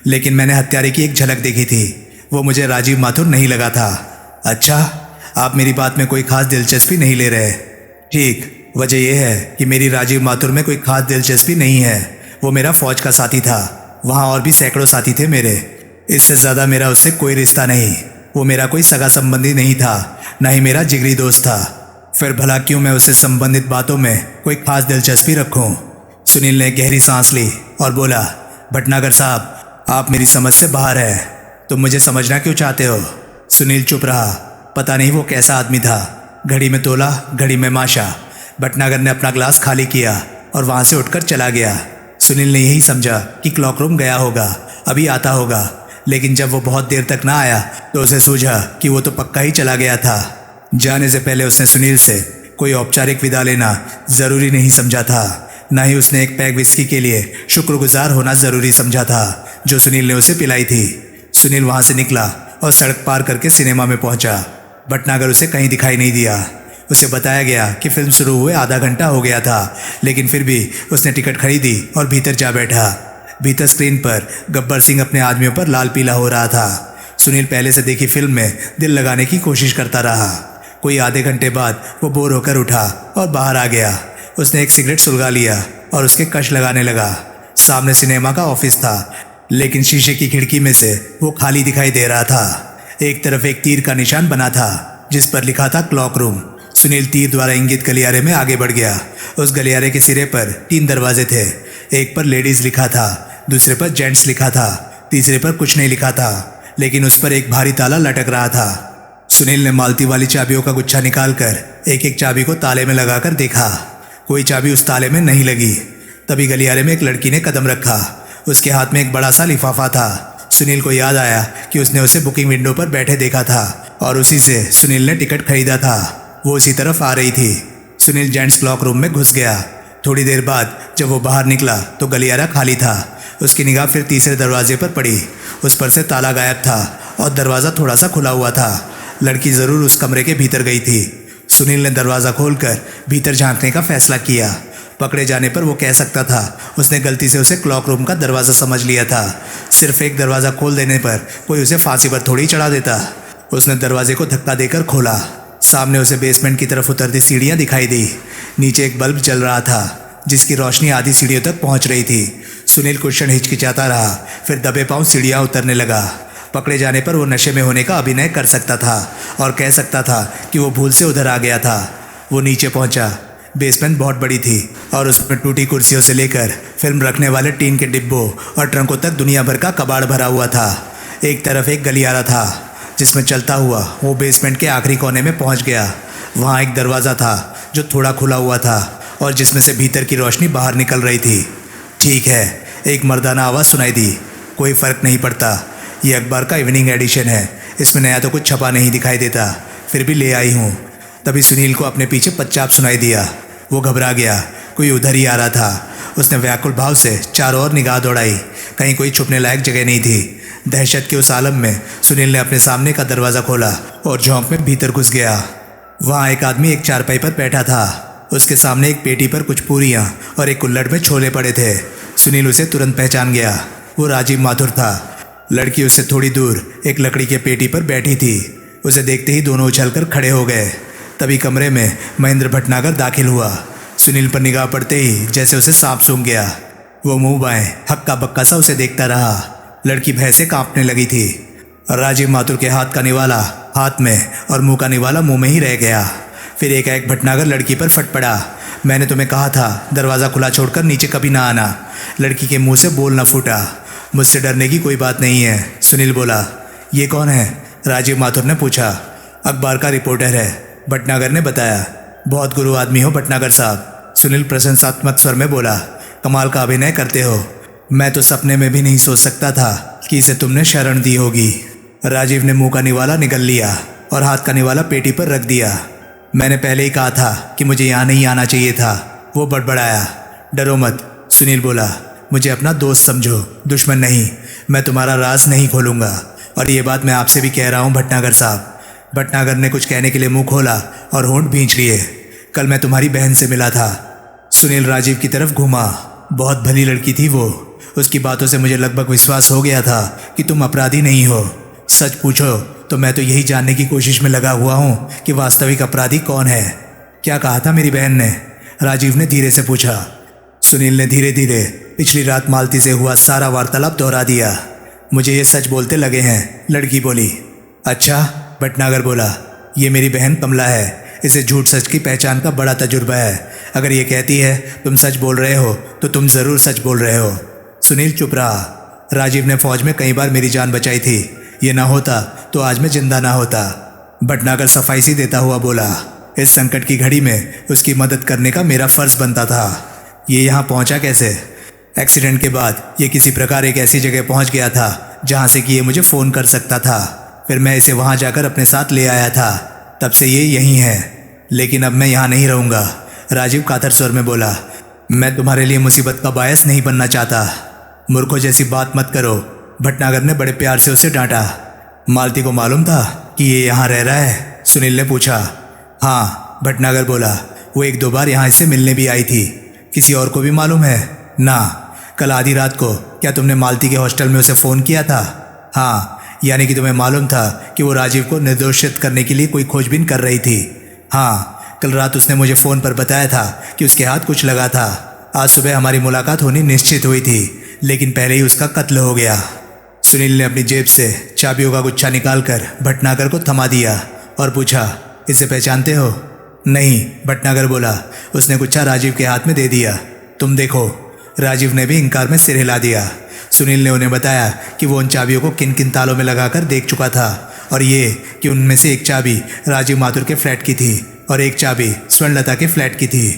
[SPEAKER 1] लेकिन मैंने हत्यारे की एक झलक देखी थी। वो मुझे राजीव माथुर नहीं लगा था। अच्छा, आप मेरी बात में कोई खास दिलचस्पी नहीं ले रहे। ठीक, वजह यह है कि मेरी राजीव माथुर में कोई खास दिलचस्पी नहीं है। वो मेरा फौज का साथी था। वहाँ और भी सैकड़ों साथी थे मेरे। इससे ज़्यादा मेरा उससे कोई रिश्ता नहीं। वो मेरा कोई सगा संबंधी नहीं था, ना ही मेरा जिगरी दोस्त था। फिर भला क्यों मैं उससे संबंधित बातों में कोई खास दिलचस्पी रखूं? सुनील ने गहरी सांस ली और बोला, भटनागर साहब, आप मेरी समझ से बाहर है। तुम मुझे समझना क्यों चाहते हो? सुनील चुप रहा। पता नहीं वो कैसा आदमी था। घड़ी में तोला, घड़ी में माशा। भटनागर ने अपना ग्लास खाली किया और वहां से उठकर चला गया। सुनील ने यही समझा कि क्लॉक रूम गया होगा, अभी आता होगा। लेकिन जब वो बहुत देर तक ना आया तो उसे सूझा कि वो तो पक्का ही चला गया था। जाने से पहले उसने सुनील से कोई औपचारिक विदा लेना जरूरी नहीं समझा था। ना ही उसने एक पैग विस्की के लिए शुक्रगुजार होना जरूरी समझा था जो सुनील ने उसे पिलाई थी। सुनील वहां से निकला और सड़क पार करके सिनेमा में पहुंचा। भटनागर उसे कहीं दिखाई नहीं दिया। उसे बताया गया कि फिल्म शुरू हुए आधा घंटा हो गया था, लेकिन फिर भी उसने टिकट खरीदी और भीतर जा बैठा। भीतर स्क्रीन पर गब्बर सिंह अपने आदमियों पर लाल पीला हो रहा था। सुनील पहले से देखी फिल्म में दिल लगाने की कोशिश करता रहा। कोई आधे घंटे बाद वो बोर होकर उठा और बाहर आ गया। उसने एक सिगरेट सुलगा लिया और उसके कश लगाने लगा। सामने सिनेमा का ऑफिस था, लेकिन शीशे की खिड़की में से वो खाली दिखाई दे रहा था। एक तरफ एक तीर का निशान बना था जिस पर लिखा था क्लॉक रूम। सुनील तीर द्वारा इंगित गलियारे में आगे बढ़ गया। उस गलियारे के सिरे पर 3 दरवाजे थे। एक पर लेडीज लिखा था, दूसरे पर जेंट्स लिखा था, तीसरे पर कुछ नहीं लिखा था, लेकिन उस पर एक भारी ताला लटक रहा था। सुनील ने मालती वाली चाबियों का गुच्छा निकालकर एक एक चाबी को ताले में लगाकर देखा। कोई चाबी उस ताले में नहीं लगी। तभी गलियारे में एक लड़की ने कदम रखा। उसके हाथ में एक बड़ा सा लिफाफा था। सुनील को याद आया कि उसने उसे बुकिंग विंडो पर बैठे देखा था और उसी से सुनील ने टिकट खरीदा था। वो उसी तरफ आ रही थी। सुनील जेंट्स क्लॉक रूम में घुस गया। थोड़ी देर बाद जब वो बाहर निकला तो गलियारा खाली था। उसकी निगाह फिर तीसरे दरवाजे पर पड़ी। उस पर से ताला गायब था और दरवाज़ा थोड़ा सा खुला हुआ था। लड़की ज़रूर उस कमरे के भीतर गई थी। सुनील ने दरवाज़ा खोलकर भीतर झांकने का फैसला किया। पकड़े जाने पर वो कह सकता था उसने गलती से उसे क्लॉक रूम का दरवाज़ा समझ लिया था। सिर्फ एक दरवाज़ा खोल देने पर कोई उसे फांसी पर थोड़ी चढ़ा देता। उसने दरवाजे को धक्का देकर खोला। सामने उसे बेसमेंट की तरफ उतरती सीढ़ियाँ दिखाई दी। नीचे एक बल्ब जल रहा था जिसकी रोशनी आधी सीढ़ियों तक पहुँच रही थी। सुनील कुछ क्षण हिचकिचाता रहा, फिर दबे पाँव सीढ़ियाँ उतरने लगा। पकड़े जाने पर वो नशे में होने का अभिनय कर सकता था और कह सकता था कि वो भूल से उधर आ गया था। वो नीचे पहुंचा। बेसमेंट बहुत बड़ी थी और उसमें टूटी कुर्सियों से लेकर फिल्म रखने वाले टीन के डिब्बों और ट्रंकों तक दुनिया भर का कबाड़ भरा हुआ था। एक तरफ एक गलियारा था जिसमें चलता हुआ वो बेसमेंट के आखिरी कोने में पहुंच गया। वहाँ एक दरवाज़ा था जो थोड़ा खुला हुआ था और जिसमें से भीतर की रोशनी बाहर निकल रही थी। ठीक है, एक मर्दाना आवाज़ सुनाई दी। कोई फ़र्क नहीं पड़ता, ये अखबार का इवनिंग एडिशन है, इसमें नया तो कुछ छपा नहीं दिखाई देता, फिर भी ले आई हूँ। तभी सुनील को अपने पीछे पच्चाप सुनाई दिया। वो घबरा गया। कोई उधर ही आ रहा था। उसने व्याकुल भाव से चारों ओर निगाह दौड़ाई। कहीं कोई छुपने लायक जगह नहीं थी। दहशत के उस आलम में सुनील ने अपने सामने का दरवाज़ा खोला और झोंक में भीतर घुस गया। वहाँ एक आदमी एक चारपाई पर बैठा था। उसके सामने एक पेटी पर कुछ पूरियाँ और एक कुल्हड़ में छोले पड़े थे। सुनील उसे तुरंत पहचान गया। वो राजीव माथुर था। लड़की उससे थोड़ी दूर एक लकड़ी के पेटी पर बैठी थी। उसे देखते ही दोनों उछलकर खड़े हो गए। तभी कमरे में महेंद्र भटनागर दाखिल हुआ। सुनील पर निगाह पड़ते ही जैसे उसे सांप सूंघ गया। वो मुंह बाएं हक्का बक्का सा उसे देखता रहा। लड़की भय से कांपने लगी थी। राजीव माथुर के हाथ का निवाला हाथ में और मुंह का निवाला मुंह में ही रह गया। फिर एकाएक भटनागर लड़की पर फट पड़ा। मैंने तुम्हें कहा था दरवाज़ा खुला छोड़कर नीचे कभी ना आना। लड़की के मुंह से बोल न फूटा। मुझसे डरने की कोई बात नहीं है, सुनील बोला। ये कौन है? राजीव माथुर ने पूछा। अखबार का रिपोर्टर है, भटनागर ने बताया। बहुत गुरु आदमी हो भटनागर साहब, सुनील प्रशंसात्मक स्वर में बोला। कमाल का अभिनय करते हो। मैं तो सपने में भी नहीं सोच सकता था कि इसे तुमने शरण दी होगी। राजीव ने मुंह का निवाला निगल लिया और हाथ का निवाला पेटी पर रख दिया। मैंने पहले ही कहा था कि मुझे यहाँ नहीं आना चाहिए था, वो बड़बड़ाया। डरो मत, सुनील बोला। मुझे अपना दोस्त समझो, दुश्मन नहीं। मैं तुम्हारा राज नहीं खोलूंगा और ये बात मैं आपसे भी कह रहा हूँ भटनागर साहब। भटनागर ने कुछ कहने के लिए मुंह खोला और होंठ भींच लिए। कल मैं तुम्हारी बहन से मिला था। सुनील राजीव की तरफ घूमा। बहुत भली लड़की थी वो। उसकी बातों से मुझे लगभग विश्वास हो गया था कि तुम अपराधी नहीं हो। सच पूछो तो मैं तो यही जानने की कोशिश में लगा हुआ हूँ कि वास्तविक अपराधी कौन है। क्या कहा था मेरी बहन ने? राजीव ने धीरे से पूछा। सुनील ने धीरे धीरे पिछली रात मालती से हुआ सारा वार्तालाप दोहरा दिया। मुझे ये सच बोलते लगे हैं, लड़की बोली। अच्छा, भटनागर बोला। ये मेरी बहन कमला है, इसे झूठ सच की पहचान का बड़ा तजुर्बा है। अगर ये कहती है तुम सच बोल रहे हो तो तुम ज़रूर सच बोल रहे हो। सुनील चुप रहा। राजीव ने फौज में कई बार मेरी जान बचाई थी, ये ना होता तो आज मैं जिंदा ना होता। भटनागर सफाई सी देता हुआ बोला। इस संकट की घड़ी में उसकी मदद करने का मेरा फर्ज बनता था। ये यहाँ पहुँचा कैसे? एक्सीडेंट के बाद ये किसी प्रकार एक ऐसी जगह पहुँच गया था जहाँ से कि ये मुझे फ़ोन कर सकता था। फिर मैं इसे वहाँ जाकर अपने साथ ले आया था। तब से ये यहीं है, लेकिन अब मैं यहाँ नहीं रहूँगा। राजीव कातर स्वर में बोला। मैं तुम्हारे लिए मुसीबत का बायस नहीं बनना चाहता। मूर्खों जैसी बात मत करो, भटनागर ने बड़े प्यार से उसे डांटा। मालती को मालूम था कि ये यहाँ रह रहा है? सुनील ने पूछा। हाँ, भटनागर बोला। वो एक दो बार यहाँ इससे मिलने भी आई थी। किसी और को भी मालूम है? ना। कल आधी रात को क्या तुमने मालती के हॉस्टल में उसे फ़ोन किया था? हाँ, यानी कि तुम्हें मालूम था कि वो राजीव को निर्दोषित करने के लिए कोई खोजबीन कर रही थी। हाँ, कल रात उसने मुझे फ़ोन पर बताया था कि उसके हाथ कुछ लगा था। आज सुबह हमारी मुलाकात होनी निश्चित हुई थी, लेकिन पहले ही उसका कत्ल हो गया। सुनील ने अपनी जेब से चाबियों का गुच्छा निकालकर भटनागर को थमा दिया और पूछा, इसे पहचानते हो? नहीं, भटनागर बोला। उसने गुच्छा राजीव के हाथ में दे दिया। तुम देखो। राजीव ने भी इनकार में सिर हिला दिया। सुनील ने उन्हें बताया कि वो उन चाबियों को किन किन तालों में लगाकर देख चुका था, और ये कि उनमें से एक चाबी राजीव माथुर के फ्लैट की थी और एक चाबी स्वर्णलता के फ्लैट की थी।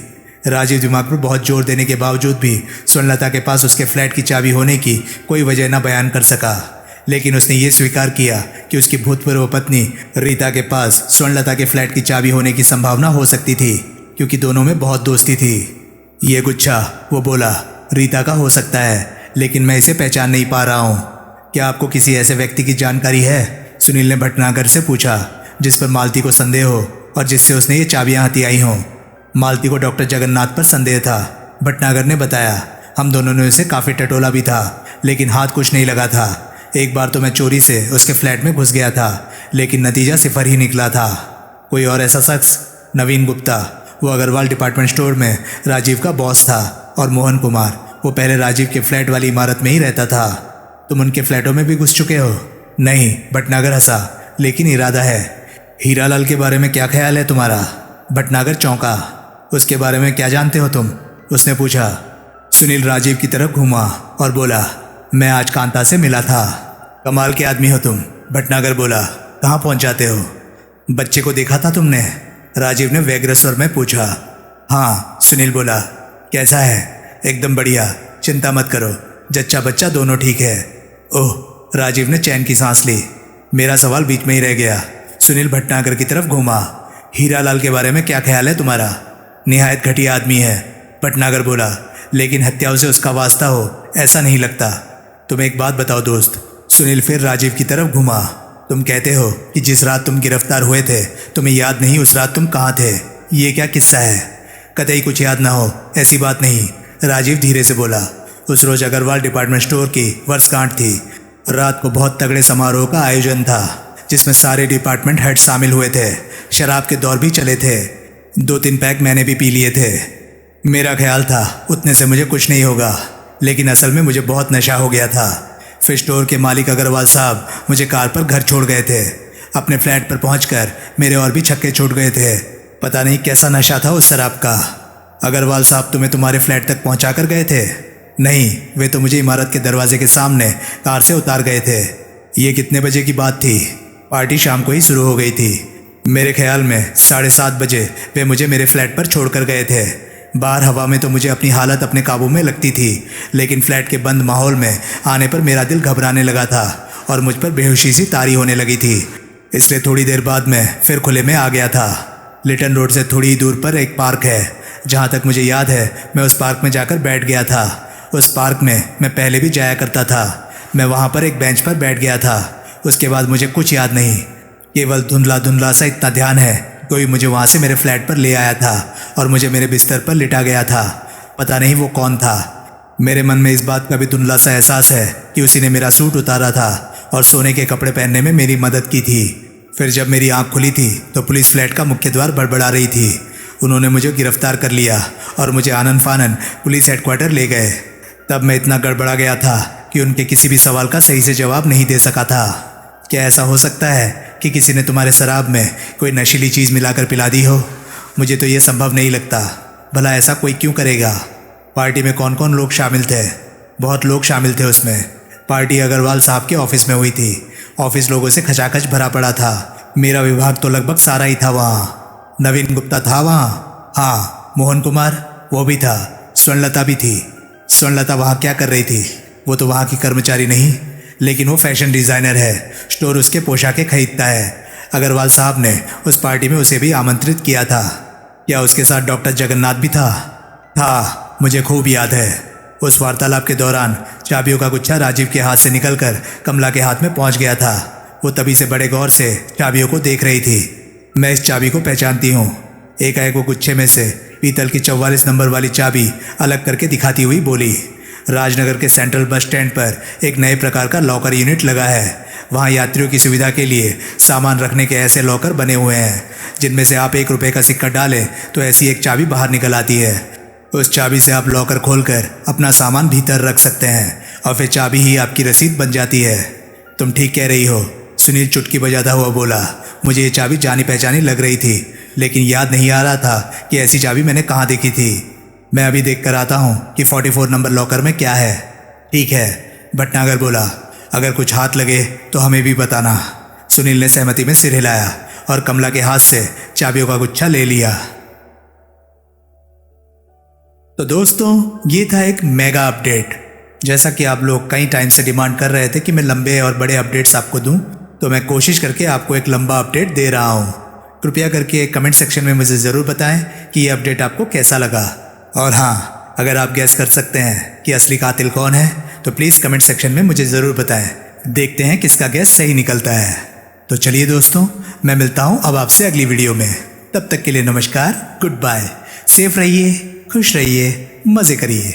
[SPEAKER 1] राजीव दिमाग पर बहुत जोर देने के बावजूद भी स्वर्णलता के पास उसके फ्लैट की चाबी होने की कोई वजह न बयान कर सका, लेकिन उसने ये स्वीकार किया कि उसकी भूतपूर्व पत्नी रीता के पास स्वर्णलता के फ्लैट की चाबी होने की संभावना हो सकती थी, क्योंकि दोनों में बहुत दोस्ती थी। ये गुच्छा, वो बोला, रीता का हो सकता है, लेकिन मैं इसे पहचान नहीं पा रहा हूँ। क्या आपको किसी ऐसे व्यक्ति की जानकारी है? सुनील ने भटनागर से पूछा, जिस पर मालती को संदेह हो और जिससे उसने ये चाबियाँ हथियाई हों। मालती को डॉक्टर जगन्नाथ पर संदेह था, भटनागर ने बताया। हम दोनों ने उसे काफ़ी टटोला भी था, लेकिन हाथ कुछ नहीं लगा था। एक बार तो मैं चोरी से उसके फ्लैट में घुस गया था, लेकिन नतीजा सिफर ही निकला था। कोई और ऐसा शख्स? नवीन गुप्ता, वो अग्रवाल डिपार्टमेंट स्टोर में राजीव का बॉस था, और मोहन कुमार, वो पहले राजीव के फ्लैट वाली इमारत में ही रहता था। तुम उनके फ्लैटों में भी घुस चुके हो? नहीं, भटनागर हंसा, लेकिन इरादा है। हीरालाल के बारे में क्या ख्याल है तुम्हारा? भटनागर चौंका। उसके बारे में क्या जानते हो तुम? उसने पूछा। सुनील राजीव की तरफ घूमा और बोला, मैं आज कांता से मिला था। कमाल के आदमी हो तुम, भटनागर बोला। कहाँ पहुँच जाते हो? बच्चे को देखा था तुमने? राजीव ने व्यग्र स्वर में पूछा। हाँ, सुनील बोला। कैसा है? एकदम बढ़िया, चिंता मत करो, जच्चा बच्चा दोनों ठीक है। ओह, राजीव ने चैन की सांस ली। मेरा सवाल बीच में ही रह गया। सुनील भटनागर की तरफ घूमा। हीरालाल के बारे में क्या ख्याल है तुम्हारा? निहायत घटिया आदमी है, भटनागर बोला, लेकिन हत्याओं से उसका वास्ता हो ऐसा नहीं लगता। तुम एक बात बताओ दोस्त। सुनील फिर राजीव की तरफ घूमा। तुम कहते हो कि जिस रात तुम गिरफ्तार हुए थे तुम्हें याद नहीं उस रात तुम कहाँ थे? ये क्या किस्सा है? कतई कुछ याद ना हो, ऐसी बात नहीं, राजीव धीरे से बोला। उस रोज अग्रवाल डिपार्टमेंट स्टोर की वर्षगांठ थी। रात को बहुत तगड़े समारोह का आयोजन था, जिसमें सारे डिपार्टमेंट हेड शामिल हुए थे। शराब के दौर भी चले थे। 2-3 पैक मैंने भी पी लिए थे। मेरा ख्याल था उतने से मुझे कुछ नहीं होगा, लेकिन असल में मुझे बहुत नशा हो गया था। फिर स्टोर के मालिक अग्रवाल साहब मुझे कार पर घर छोड़ गए थे। अपने फ्लैट पर पहुंचकर मेरे और भी छक्के छूट गए थे। पता नहीं कैसा नशा था उस शराब का। अग्रवाल साहब तुम्हें तुम्हारे फ्लैट तक पहुंचा कर गए थे? नहीं, वे तो मुझे इमारत के दरवाजे के सामने कार से उतार गए थे। ये कितने बजे की बात थी? पार्टी शाम को ही शुरू हो गई थी। मेरे ख्याल में 7:30 बजे वे मुझे मेरे फ्लैट पर छोड़ कर गए थे। बाहर हवा में तो मुझे अपनी हालत अपने काबू में लगती थी, लेकिन फ्लैट के बंद माहौल में आने पर मेरा दिल घबराने लगा था और मुझ पर बेहोशी सी तारी होने लगी थी। इसलिए थोड़ी देर बाद मैं फिर खुले में आ गया था। लिटन रोड से थोड़ी ही दूर पर एक पार्क है। जहाँ तक मुझे याद है मैं उस पार्क में जाकर बैठ गया था। उस पार्क में मैं पहले भी जाया करता था। मैं वहाँ पर एक बेंच पर बैठ गया था। उसके बाद मुझे कुछ याद नहीं, केवल धुंधला धुंधला सा इतना ध्यान है, कोई मुझे वहाँ से मेरे फ्लैट पर ले आया था और मुझे मेरे बिस्तर पर लिटा गया था। पता नहीं वो कौन था। मेरे मन में इस बात का भी धुंधला सा एहसास है कि उसी ने मेरा सूट उतारा था और सोने के कपड़े पहनने में मेरी मदद की थी। फिर जब मेरी आंख खुली थी तो पुलिस फ्लैट का मुख्य द्वार बड़बड़ा रही थी। उन्होंने मुझे गिरफ्तार कर लिया और मुझे आनन फानन पुलिस हेडक्वार्टर ले गए। तब मैं इतना गड़बड़ा गया था कि उनके किसी भी सवाल का सही से जवाब नहीं दे सका था। क्या ऐसा हो सकता है कि किसी ने तुम्हारे शराब में कोई नशीली चीज़ मिलाकर पिला दी हो? मुझे तो ये संभव नहीं लगता। भला ऐसा कोई क्यों करेगा? पार्टी में कौन कौन लोग शामिल थे? बहुत लोग शामिल थे उसमें। पार्टी अग्रवाल साहब के ऑफिस में हुई थी। ऑफिस लोगों से खचाखच भरा पड़ा था। मेरा विभाग तो लगभग सारा ही था वहाँ। नवीन गुप्ता था वहाँ, हाँ। मोहन कुमार वो भी था। स्वर्णलता भी थी। स्वर्णलता वहाँ क्या कर रही थी? वो तो वहाँ की कर्मचारी नहीं, लेकिन वो फैशन डिज़ाइनर है। स्टोर उसके पोशाकें खरीदता है। अग्रवाल साहब ने उस पार्टी में उसे भी आमंत्रित किया था। क्या उसके साथ डॉक्टर जगन्नाथ भी था? था, मुझे खूब याद है। उस वार्तालाप के दौरान चाबियों का गुच्छा राजीव के हाथ से निकलकर कमला के हाथ में पहुंच गया था। वो तभी से बड़े गौर से चाबियों को देख रही थी। मैं इस चाबी को पहचानती हूँ। एकाएक वो गुच्छे में से पीतल की 44 नंबर वाली चाबी अलग करके दिखाती हुई बोली, राजनगर के सेंट्रल बस स्टैंड पर एक नए प्रकार का लॉकर यूनिट लगा है। वहाँ यात्रियों की सुविधा के लिए सामान रखने के ऐसे लॉकर बने हुए हैं जिनमें से आप 1 रुपये का सिक्का डालें तो ऐसी एक चाबी बाहर निकल आती है। उस चाबी से आप लॉकर खोलकर अपना सामान भीतर रख सकते हैं और फिर चाबी ही आपकी रसीद बन जाती है। तुम ठीक कह रही हो, सुनील चुटकी बजाता हुआ बोला। मुझे ये चाबी जानी पहचानी लग रही थी, लेकिन याद नहीं आ रहा था कि ऐसी चाबी मैंने कहाँ देखी थी। मैं अभी देख कर आता हूँ कि 44 नंबर लॉकर में क्या है। ठीक है, भटनागर बोला। अगर कुछ हाथ लगे तो हमें भी बताना। सुनील ने सहमति में सिर हिलाया और कमला के हाथ से चाबियों का गुच्छा ले लिया। तो दोस्तों, ये था एक मेगा अपडेट। जैसा कि आप लोग कई टाइम से डिमांड कर रहे थे कि मैं लंबे और बड़े अपडेट्स आपको दूं, तो मैं कोशिश करके आपको एक लंबा अपडेट दे रहा हूं। कृपया करके कमेंट सेक्शन में मुझे ज़रूर बताएं कि ये अपडेट आपको कैसा लगा। और हाँ, अगर आप गैस कर सकते हैं कि असली कातिल कौन है तो प्लीज़ कमेंट सेक्शन में मुझे ज़रूर बताएं। देखते हैं किसका गैस सही निकलता है। तो चलिए दोस्तों, मैं मिलता हूँ अब आपसे अगली वीडियो में। तब तक के लिए नमस्कार, गुड बाय। सेफ रहिए, खुश रहिए, मज़े करिए।